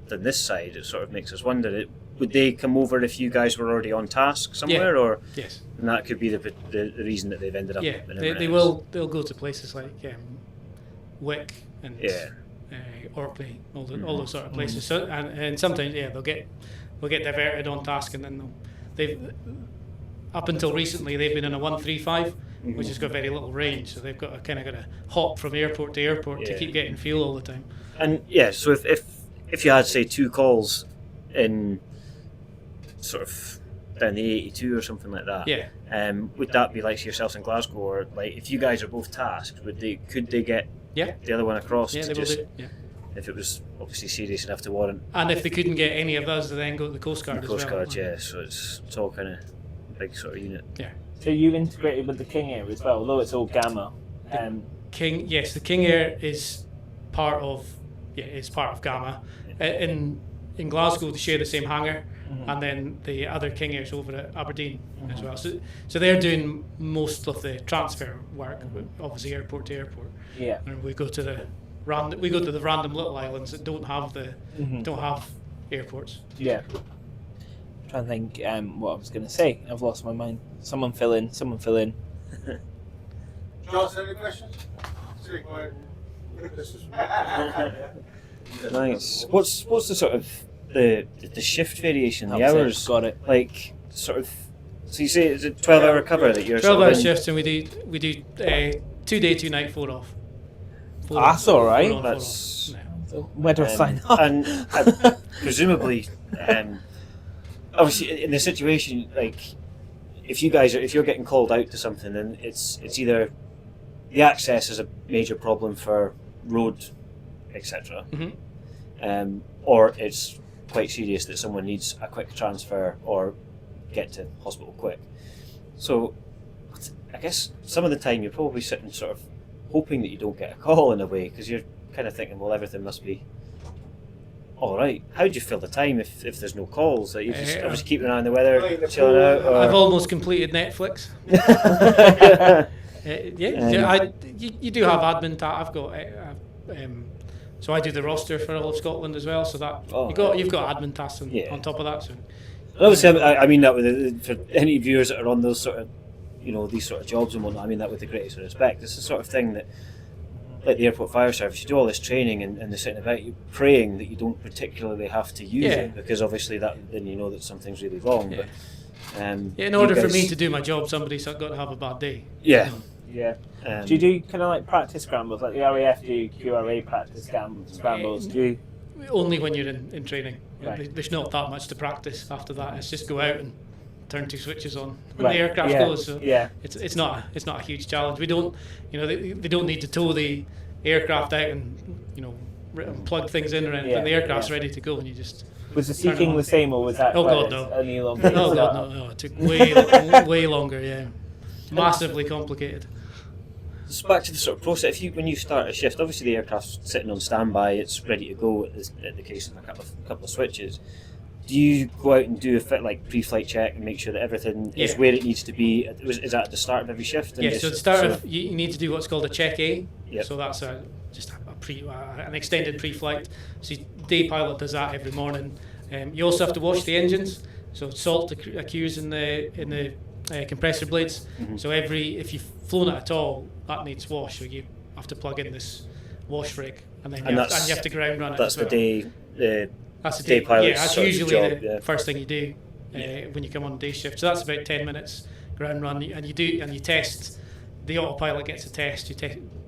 than this side, it sort of makes us wonder, would they come over if you guys were already on task somewhere? Or yes, and that could be the reason that they've ended up in Inverness. They'll go to places like Wick and Orkney, all those sort of places. So and sometimes they'll get diverted on task, and then they've up until recently they've been in a 135, which has got very little range, so they've got to hop from airport to airport to keep getting fuel all the time. And so if you had say 2 calls in sort of down the 82 or something like that. Yeah. Would that be like yourselves in Glasgow, or like if you guys are both tasked, could they get the other one across? Yeah, to they will just, do. Yeah. If it was obviously serious enough to warrant. And if they couldn't get any of us, they then go to the Coast Guard as well. Coast Guard, yeah. So it's all kind of big sort of unit. Yeah. So you integrated with the King Air as well, although it's all Gamma. The King Air is part of Gamma. In Glasgow, they share the same hangar, and then the other King Air's over at Aberdeen as well. So they're doing most of the transfer work, obviously airport to airport. Yeah. And we go to the random little islands that don't have airports. Yeah. I'm trying to think what I was going to say. I've lost my mind. Someone fill in. Josh, any questions? Nice. What's the sort of the shift variation, the hours? Got it. Like sort of. So you say it's a 12-hour cover that you're. 12-hour shifts, and we do 2 day, 2 night, 4 off. That's all right. That's. Where do I sign up? And presumably, obviously, in the situation, like if you're getting called out to something, then it's either the access is a major problem for road, etc., or it's quite serious that someone needs a quick transfer or get to hospital quick. So I guess some of the time you're probably sitting sort of hoping that you don't get a call in a way, because you're kind of thinking, well, everything must be all right. How do you fill the time if there's no calls? That you just obviously keeping an eye on the weather, chilling out? Or... I've almost completed Netflix. You do have admin. I've got. So I do the roster for all of Scotland as well. So that you've got admin tasks on top of that. So. Obviously, I mean that for any viewers that are on those sort of, these sort of jobs and whatnot. I mean that with the greatest respect. It's the sort of thing that, like the airport fire service, you do all this training and they're sitting about you praying that you don't particularly have to use it, because obviously then you know that something's really wrong. Yeah. But in order for me to do my job, somebody's got to have a bad day. Yeah. Yeah. Do you do kind of like practice scrambles, like the RAF do QRA practice scrambles? Do you? Only when you're in training. Right. There's not that much to practice after that. It's just go out and turn 2 switches on when the aircraft goes. So it's not a huge challenge. We don't, they don't need to tow the aircraft out and plug things in or anything. The aircraft's ready to go, and you just. Was the Sea King the same, or was that? Oh God, no. Only longer? Oh God, no. It took way longer. Yeah, massively complicated. Just back to the sort of process. When you start a shift, obviously the aircraft's sitting on standby, it's ready to go at the case of a couple of switches. Do you go out and do a pre-flight check and make sure that everything is where it needs to be? Is that at the start of every shift? Yeah, so at the start you need to do what's called a check A. Yep. So that's just an extended pre-flight. So day pilot does that every morning. You also have to wash the engines. So salt accrues in the compressor blades. Mm-hmm. So if you've flown it at all, that needs wash. So you have to plug in this wash rig, and then you have to ground run it. That's as well. That's the day pilot. Yeah, that's usually the first thing you do when you come on day shift. So that's about 10 minutes ground run, and you test. The autopilot gets a test. You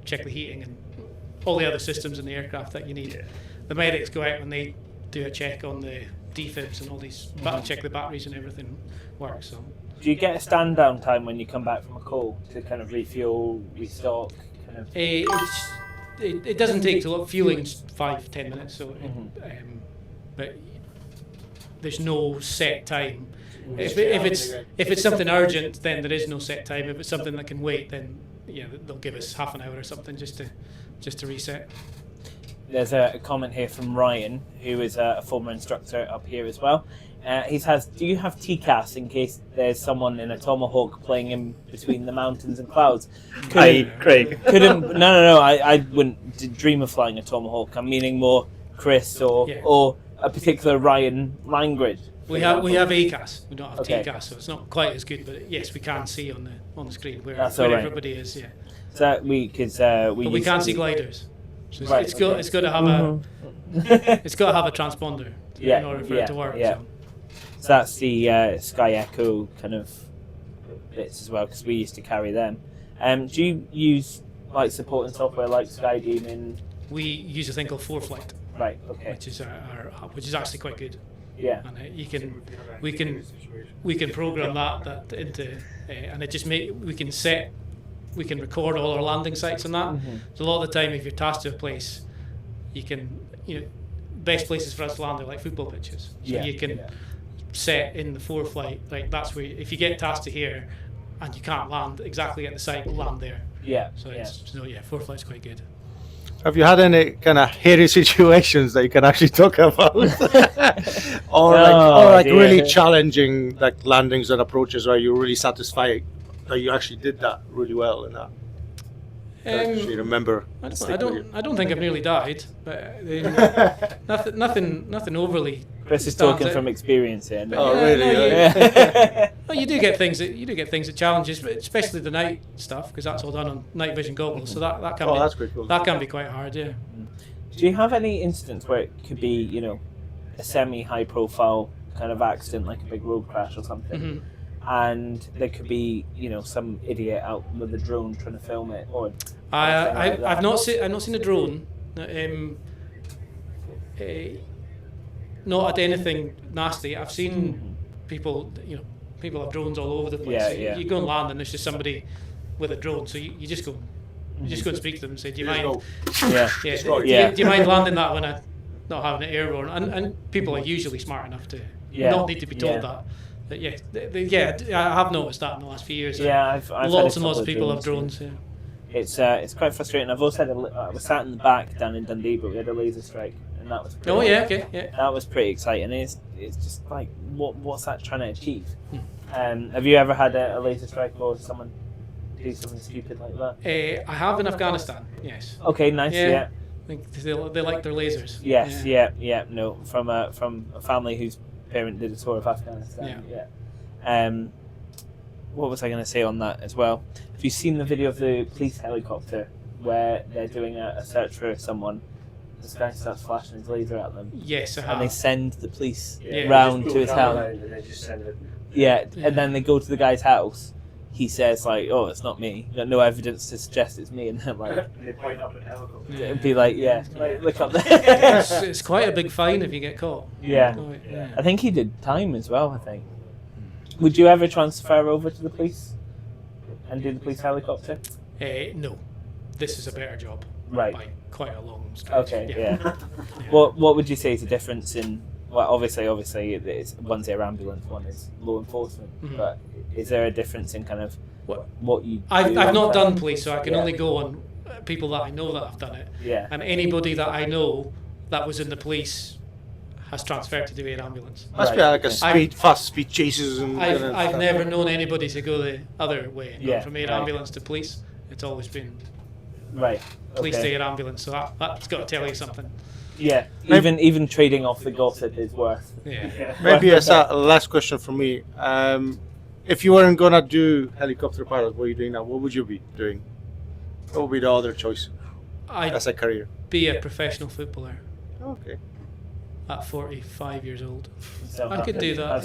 check the heating and all the other systems in the aircraft that you need. Yeah. The medics go out and they do a check on the defibs and all these, check the batteries and everything works. So. Do you get a stand down time when you come back from a call to kind of refuel, restock? It doesn't take too long. Fueling's 5-10 minutes, so but there's no set time. If it's something urgent, then there is no set time. If it's something that can wait, then they'll give us half an hour or something just to reset. There's a comment here from Ryan, who is a former instructor up here as well. He says, do you have TCAS in case there's someone in a Tomahawk playing in between the mountains and clouds? Craig. No, I wouldn't dream of flying a Tomahawk. I'm meaning more Chris or a particular Ryan line grid. We have ACAS. We don't have TCAS, so it's not quite as good. But yes, we can see on the screen where everybody is. Yeah. So we can't see gliders. So it's got to have it's got to have a transponder in order for it to work. Yeah. So that's the Sky Echo kind of bits as well, because we used to carry them. Do you use supporting software like SkyDemon? We use a thing called ForeFlight. Right. Okay. Which is actually quite good. Yeah. And we can program that into, and it just we can record all our landing sites on that. So a lot of the time, if you're tasked to a place, you can, best places for us to land are like football pitches. So you can set in the foreflight, like that's where if you get tasked to here, and you can't land exactly at the site, land there. Yeah. So foreflight's quite good. Have you had any kind of hairy situations that you can actually talk about, or really challenging like landings and approaches where you're really satisfied that you actually did that really well in that? You remember? I don't think I've nearly died, but nothing overly. Chris is talking from experience here. Oh, really? Well, you do get things that challenges, especially the night stuff, because that's all done on night vision goggles. So that can that's pretty cool. That can be quite hard, yeah. Do you have any instance where it could be, a semi-high profile kind of accident, like a big road crash or something, and there could be, some idiot out with a drone trying to film it, or I've not seen a drone. Not at anything nasty. I've seen people have drones all over the place. Yeah. You go and land, and there's just somebody with a drone. So you just go and speak to them and say, "Do you mind? Do you mind landing that when I'm not having it airborne?" And people are usually smart enough to not need to be told that. But I have noticed that in the last few years. I've lots and lots of people have drones. Yeah. It's quite frustrating. I've also had I was sat in the back down in Dundee, but we had a laser strike, and that was that was pretty exciting. It's just like what's that trying to achieve? Have you ever had a laser strike or someone do something stupid like that? I have in Afghanistan. Yes. Okay, nice. Yeah. I think they like their lasers. Yes. Yeah. No, from a family whose parent did a tour of Afghanistan. Yeah. What was I going to say on that as well? Have you seen the video of the police helicopter where they're doing a search for someone? This guy starts flashing his laser at them. Yes, I have. And they send the police round to his house. And they just send it. Yeah, and then they go to the guy's house. He says like, "Oh, it's not me. Got no evidence to suggest it's me." And they're like, And they point up at the helicopter. it'd be like, look up there. It's quite a big fine if you get caught. Yeah. I think he did time as well. I think. Would you ever transfer over to the police and do the police helicopter? No, this is a better job. Right. By quite a long stretch. Okay. Yeah. What would you say is the difference in? Well, obviously, it's one's air ambulance, one is law enforcement. But is there a difference in kind of what you? I've not done police, so I can only go on people that I know that have done it. Yeah. And anybody that I know that was in the police has transferred to do air ambulance. Must be like fast speed chases and. I've never known anybody to go the other way and go from air ambulance to police. It's always been police to air ambulance. So that's got to tell you something. Yeah, even trading off the gossip is worth. Yeah. Maybe as a last question for me, if you weren't gonna do helicopter pilot, what are you doing now? What would you be doing? What would be the other choice as a career? Be a professional footballer. Okay. At 45 years old. So I could do that. I've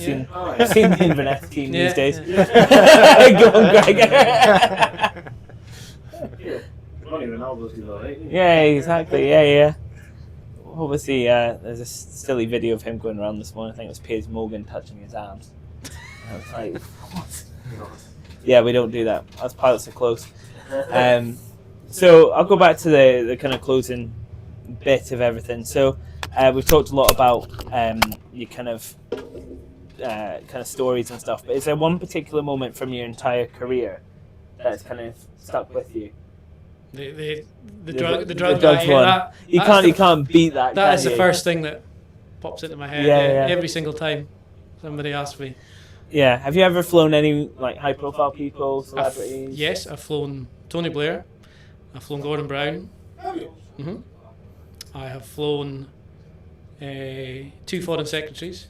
seen the Inverness team these days. Go on, Greg. Money Ronaldo's do that, right? Yeah, exactly. Yeah. What was the? There's a silly video of him going around this morning. I think it was Piers Morgan touching his arms. I was like, what? Yeah, we don't do that. Us pilots are close. So I'll go back to the kind of closing bit of everything. So we've talked a lot about your kind of stories and stuff. But is there one particular moment from your entire career that's kind of stuck with you? The drug one. You can't beat that. That is the first thing that pops into my head every single time somebody asks me. Yeah. Have you ever flown any like high profile people, celebrities? Yes, I've flown Tony Blair. I've flown Gordon Brown. I have flown 2 foreign secretaries.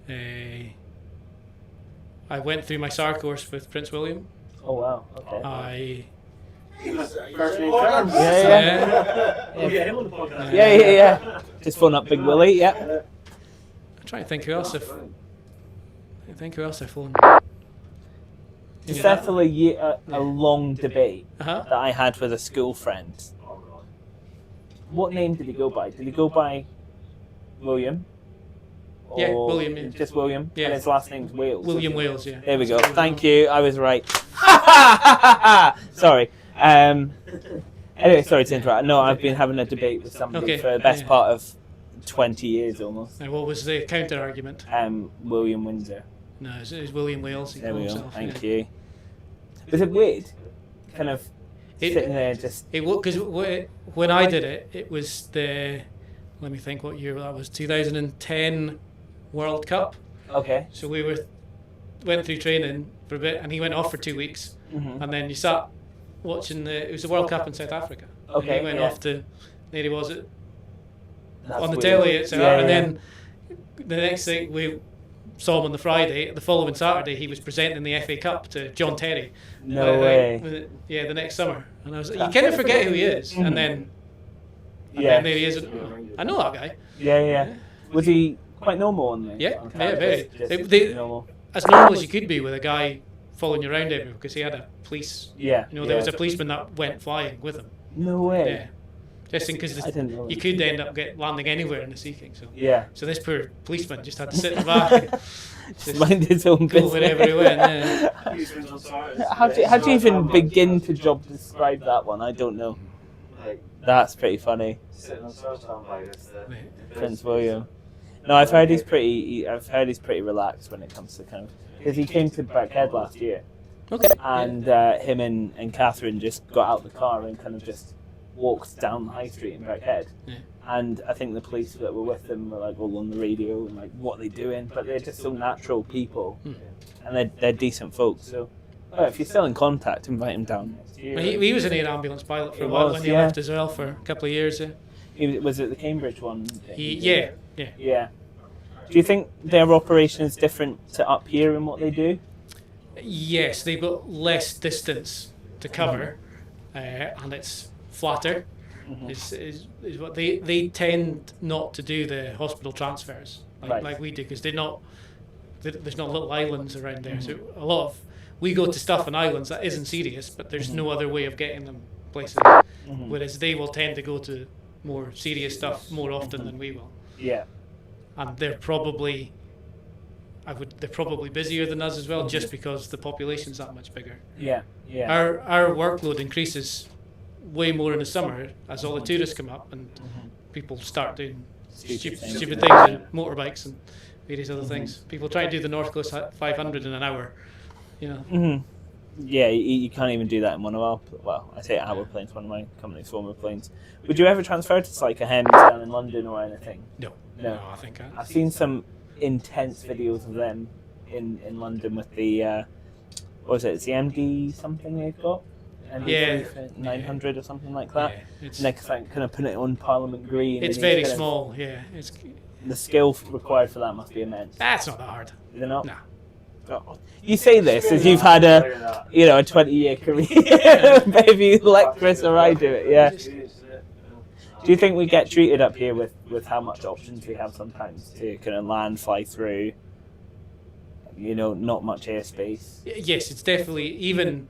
I went through my SAR course with Prince William. Oh wow. Okay. Yeah. Just phone up Big Willie. Yeah. I'm trying to think who else I've flown. It's definitely a long debate that I had with a school friend. What name did he go by? Did he go by William Or Yeah, William. Yeah. Just William. Yeah. And his last name's Wales. William Wales. Yeah. There we go. Thank you. I was right. Sorry. Anyway, sorry to interrupt. No, I've been having a debate with somebody for the best part of 20 years almost. And what was the counter argument? William Windsor. No, it was William Wales. There we go. Thank you. Was it weird? Kind of sitting there just... Because when I did it, it was let me think what year that was, 2010 World Cup. Okay. So we went through training for a bit, and he went off for 2 weeks, and then you sat watching it was the World Cup in South Africa. Okay. And he went off to, there he was on the weird. telly, and then the next thing we saw him on the Friday. The following Saturday, he was presenting the FA Cup to John Terry. No way. Yeah, the next summer, and I was like, you kind of forget who he is, and then there he is. I know that guy. Yeah. Was he quite normal on there? Yeah, very. Normal. As normal as you could be with a guy following you around everywhere, because he had a police. Yeah. There was a policeman that went flying with him. No way. Yeah. Just because you could end up landing anywhere in the Sea King. So yeah. So this poor policeman just had to sit in the back. Just mind his own business. Go wherever he went. Yeah. How do you even begin to describe that one? I don't know. That's pretty funny. Prince William. No, I've heard he's pretty relaxed when it comes to kind of, because he came to Birkhead last year. Okay. And him and Catherine just got out of the car and kind of just walked down the high street in Birkhead. Yeah. And I think the police that were with them were like all on the radio and like, what are they doing? But they're just so natural people, and they're decent folks. So, if you're still in contact, invite him down next year. He was an air ambulance pilot for a while when he left as well for a couple of years. Yeah. Was it the Cambridge one? Yeah. Do you think their operation is different to up here in what they do? Yes, they've got less distance to cover, and it's flatter. Is what they tend not to do the hospital transfers like we do, because there's not little islands around there. So a lot of we go to stuff on islands that isn't serious, but there's no other way of getting them places. Whereas they will tend to go to more serious stuff more often than we will. Yeah. And they're probably busier than us as well, just because the population's that much bigger. Yeah. Our workload increases way more in the summer as all the tourists come up and people start doing stupid things and motorbikes and various other things. People try to do the North Coast 500 in an hour, Yeah, you can't even do that in one of I say our planes, one of my company's former planes. Would you ever transfer to like a Hems down in London or anything? No, I think I've seen some intense videos of them in London with the what was it? It's the MD something they've got. MD 900 or something like that. Yeah, and they're kind of putting it on Parliament Green. It's very small. The skill required for that must be immense. That's not that hard. Is it not? No. Oh. You say this as you've had a 20-year career. Maybe like Chris or I do it. Yeah. Do you think we get treated up here with how much options we have sometimes to kind of land, fly through? Not much airspace. Yes, it's definitely even.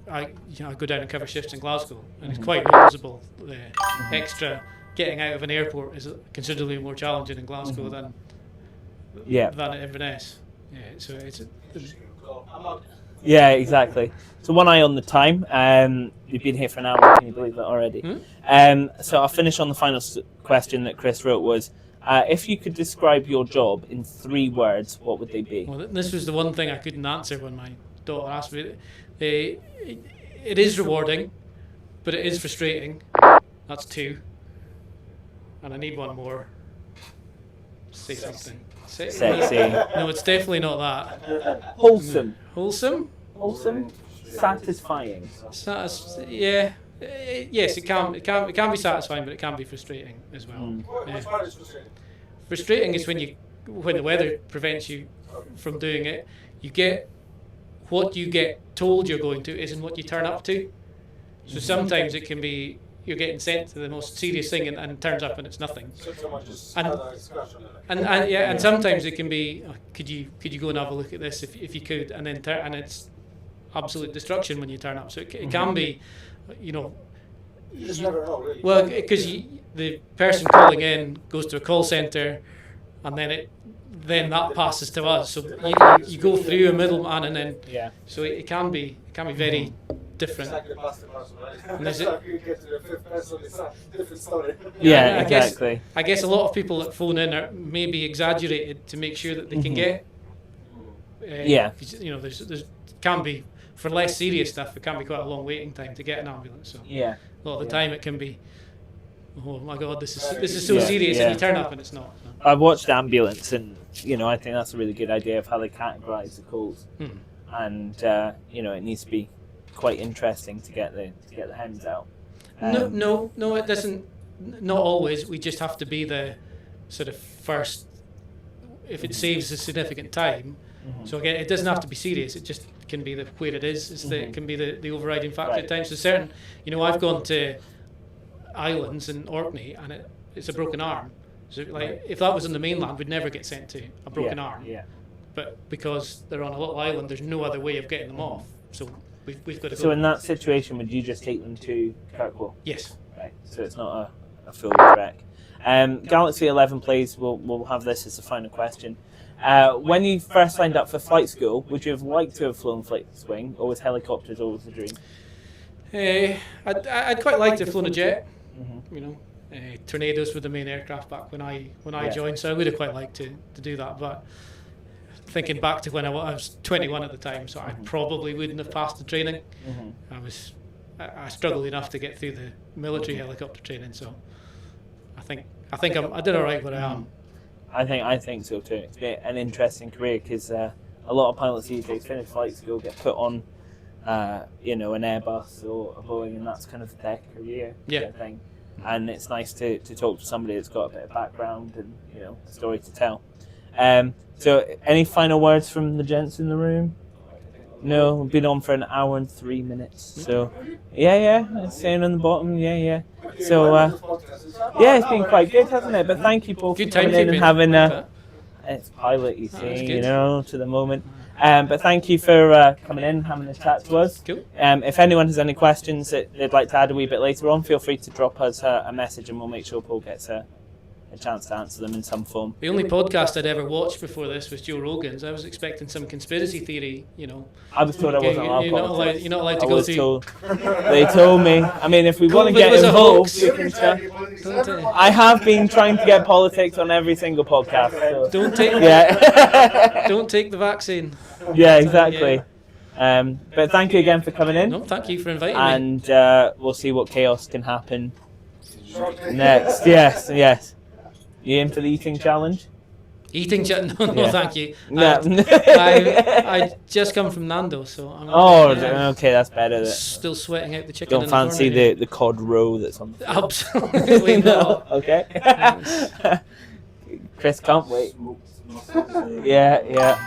I go down and cover shifts in Glasgow, and it's quite noticeable. The extra getting out of an airport is considerably more challenging in Glasgow than at Inverness. Yeah, so it's. Yeah, exactly. So one eye on the time. You've been here for an hour. Can you believe that already? So I'll finish on the final question that Chris wrote was, if you could describe your job in 3 words, what would they be? Well, this was the one thing I couldn't answer when my daughter asked me. It is rewarding, but it is frustrating. That's 2. And I need one more. Say something. Sexy. No, it's definitely not that. Wholesome. Wholesome? Satisfying. Yeah. Yes, it can be satisfying, but it can be frustrating as well. Frustrating is when the weather prevents you from doing it. You get what you get told you're going to isn't what you turn up to. So sometimes it can be you're getting sent to the most serious thing and turns up and it's nothing. And sometimes it can be could you go and have a look at this if you could, and then and it's absolute destruction when you turn up. So it can be, you just never know, really. Well, because the person calling in goes to a call centre, and then that passes to us. So you go through a middleman, and then so it can be very different. And there's Yeah, I exactly. I guess a lot of people that phone in are maybe exaggerated to make sure that they can get. You know, there's can be for less serious stuff. It can be quite a long waiting time to get an ambulance. So Yeah. a lot of the time it can be, oh my God, this is so serious, and you turn up and it's not. So. I've watched Ambulance, and I think that's a really good idea of how they categorise the calls, and it needs to be quite interesting to get the hens out. No, it doesn't. Not always. We just have to be the sort of first. If it saves a significant time, so again, it doesn't have to be serious. It just can be where it is. It can be the overriding factor at times. So certain, I've gone to islands in Orkney, and it's a broken arm. So if that was on the mainland, we'd never get sent to a broken arm. Yeah. But because they're on a little island, there's no other way of getting them off. So we've got to go. So in that situation, would you just take them to Kirkwall? Yes. Right. So it's not a full trek. Galaxy 11 plays. We'll have this as the final question. When you first signed up for flight school, would you have liked to have flown fixed wing, or was helicopters always the dream? I'd quite like to have flown a jet. Tornadoes were the main aircraft back when I joined, so I would have quite liked to do that. But thinking back to when I was 21 at the time, so I probably wouldn't have passed the training. I struggled enough to get through the military helicopter training, so I think I did all right where I am. I think so too. It's been an interesting career because a lot of pilots these days finish flight school, get put on, an Airbus or a Boeing, and that's kind of their career thing. And it's nice to talk to somebody that's got a bit of background and a story to tell. So, any final words from the gents in the room? No, we've been on for an hour and 3 minutes. So, it's saying on the bottom, So, it's been quite good, hasn't it? But thank you both for coming in and having it's pilot, you see, to the moment. But thank you for coming in and having a chat to us. Cool. If anyone has any questions that they'd like to add a wee bit later on, feel free to drop us a message and we'll make sure Paul gets a chance to answer them in some form. The only podcast I'd ever watched before this was Joe Rogan's. I was expecting some conspiracy theory, I was told I wasn't allowed. You're not allowed to go through. They told me. I mean, if we want to get involved, we can I have been trying to get politics on every single podcast. So. Don't take the vaccine. Yeah, exactly. But thank you again for coming in. No, thank you for inviting me. And we'll see what chaos can happen next. Yes. You in for the eating challenge? No, thank you. No. I just come from Nando's, so I'm okay, that's better. Still sweating out the chicken. Don't fancy the cod roe that's on the Absolutely not. Okay. Chris can't wait. Yeah.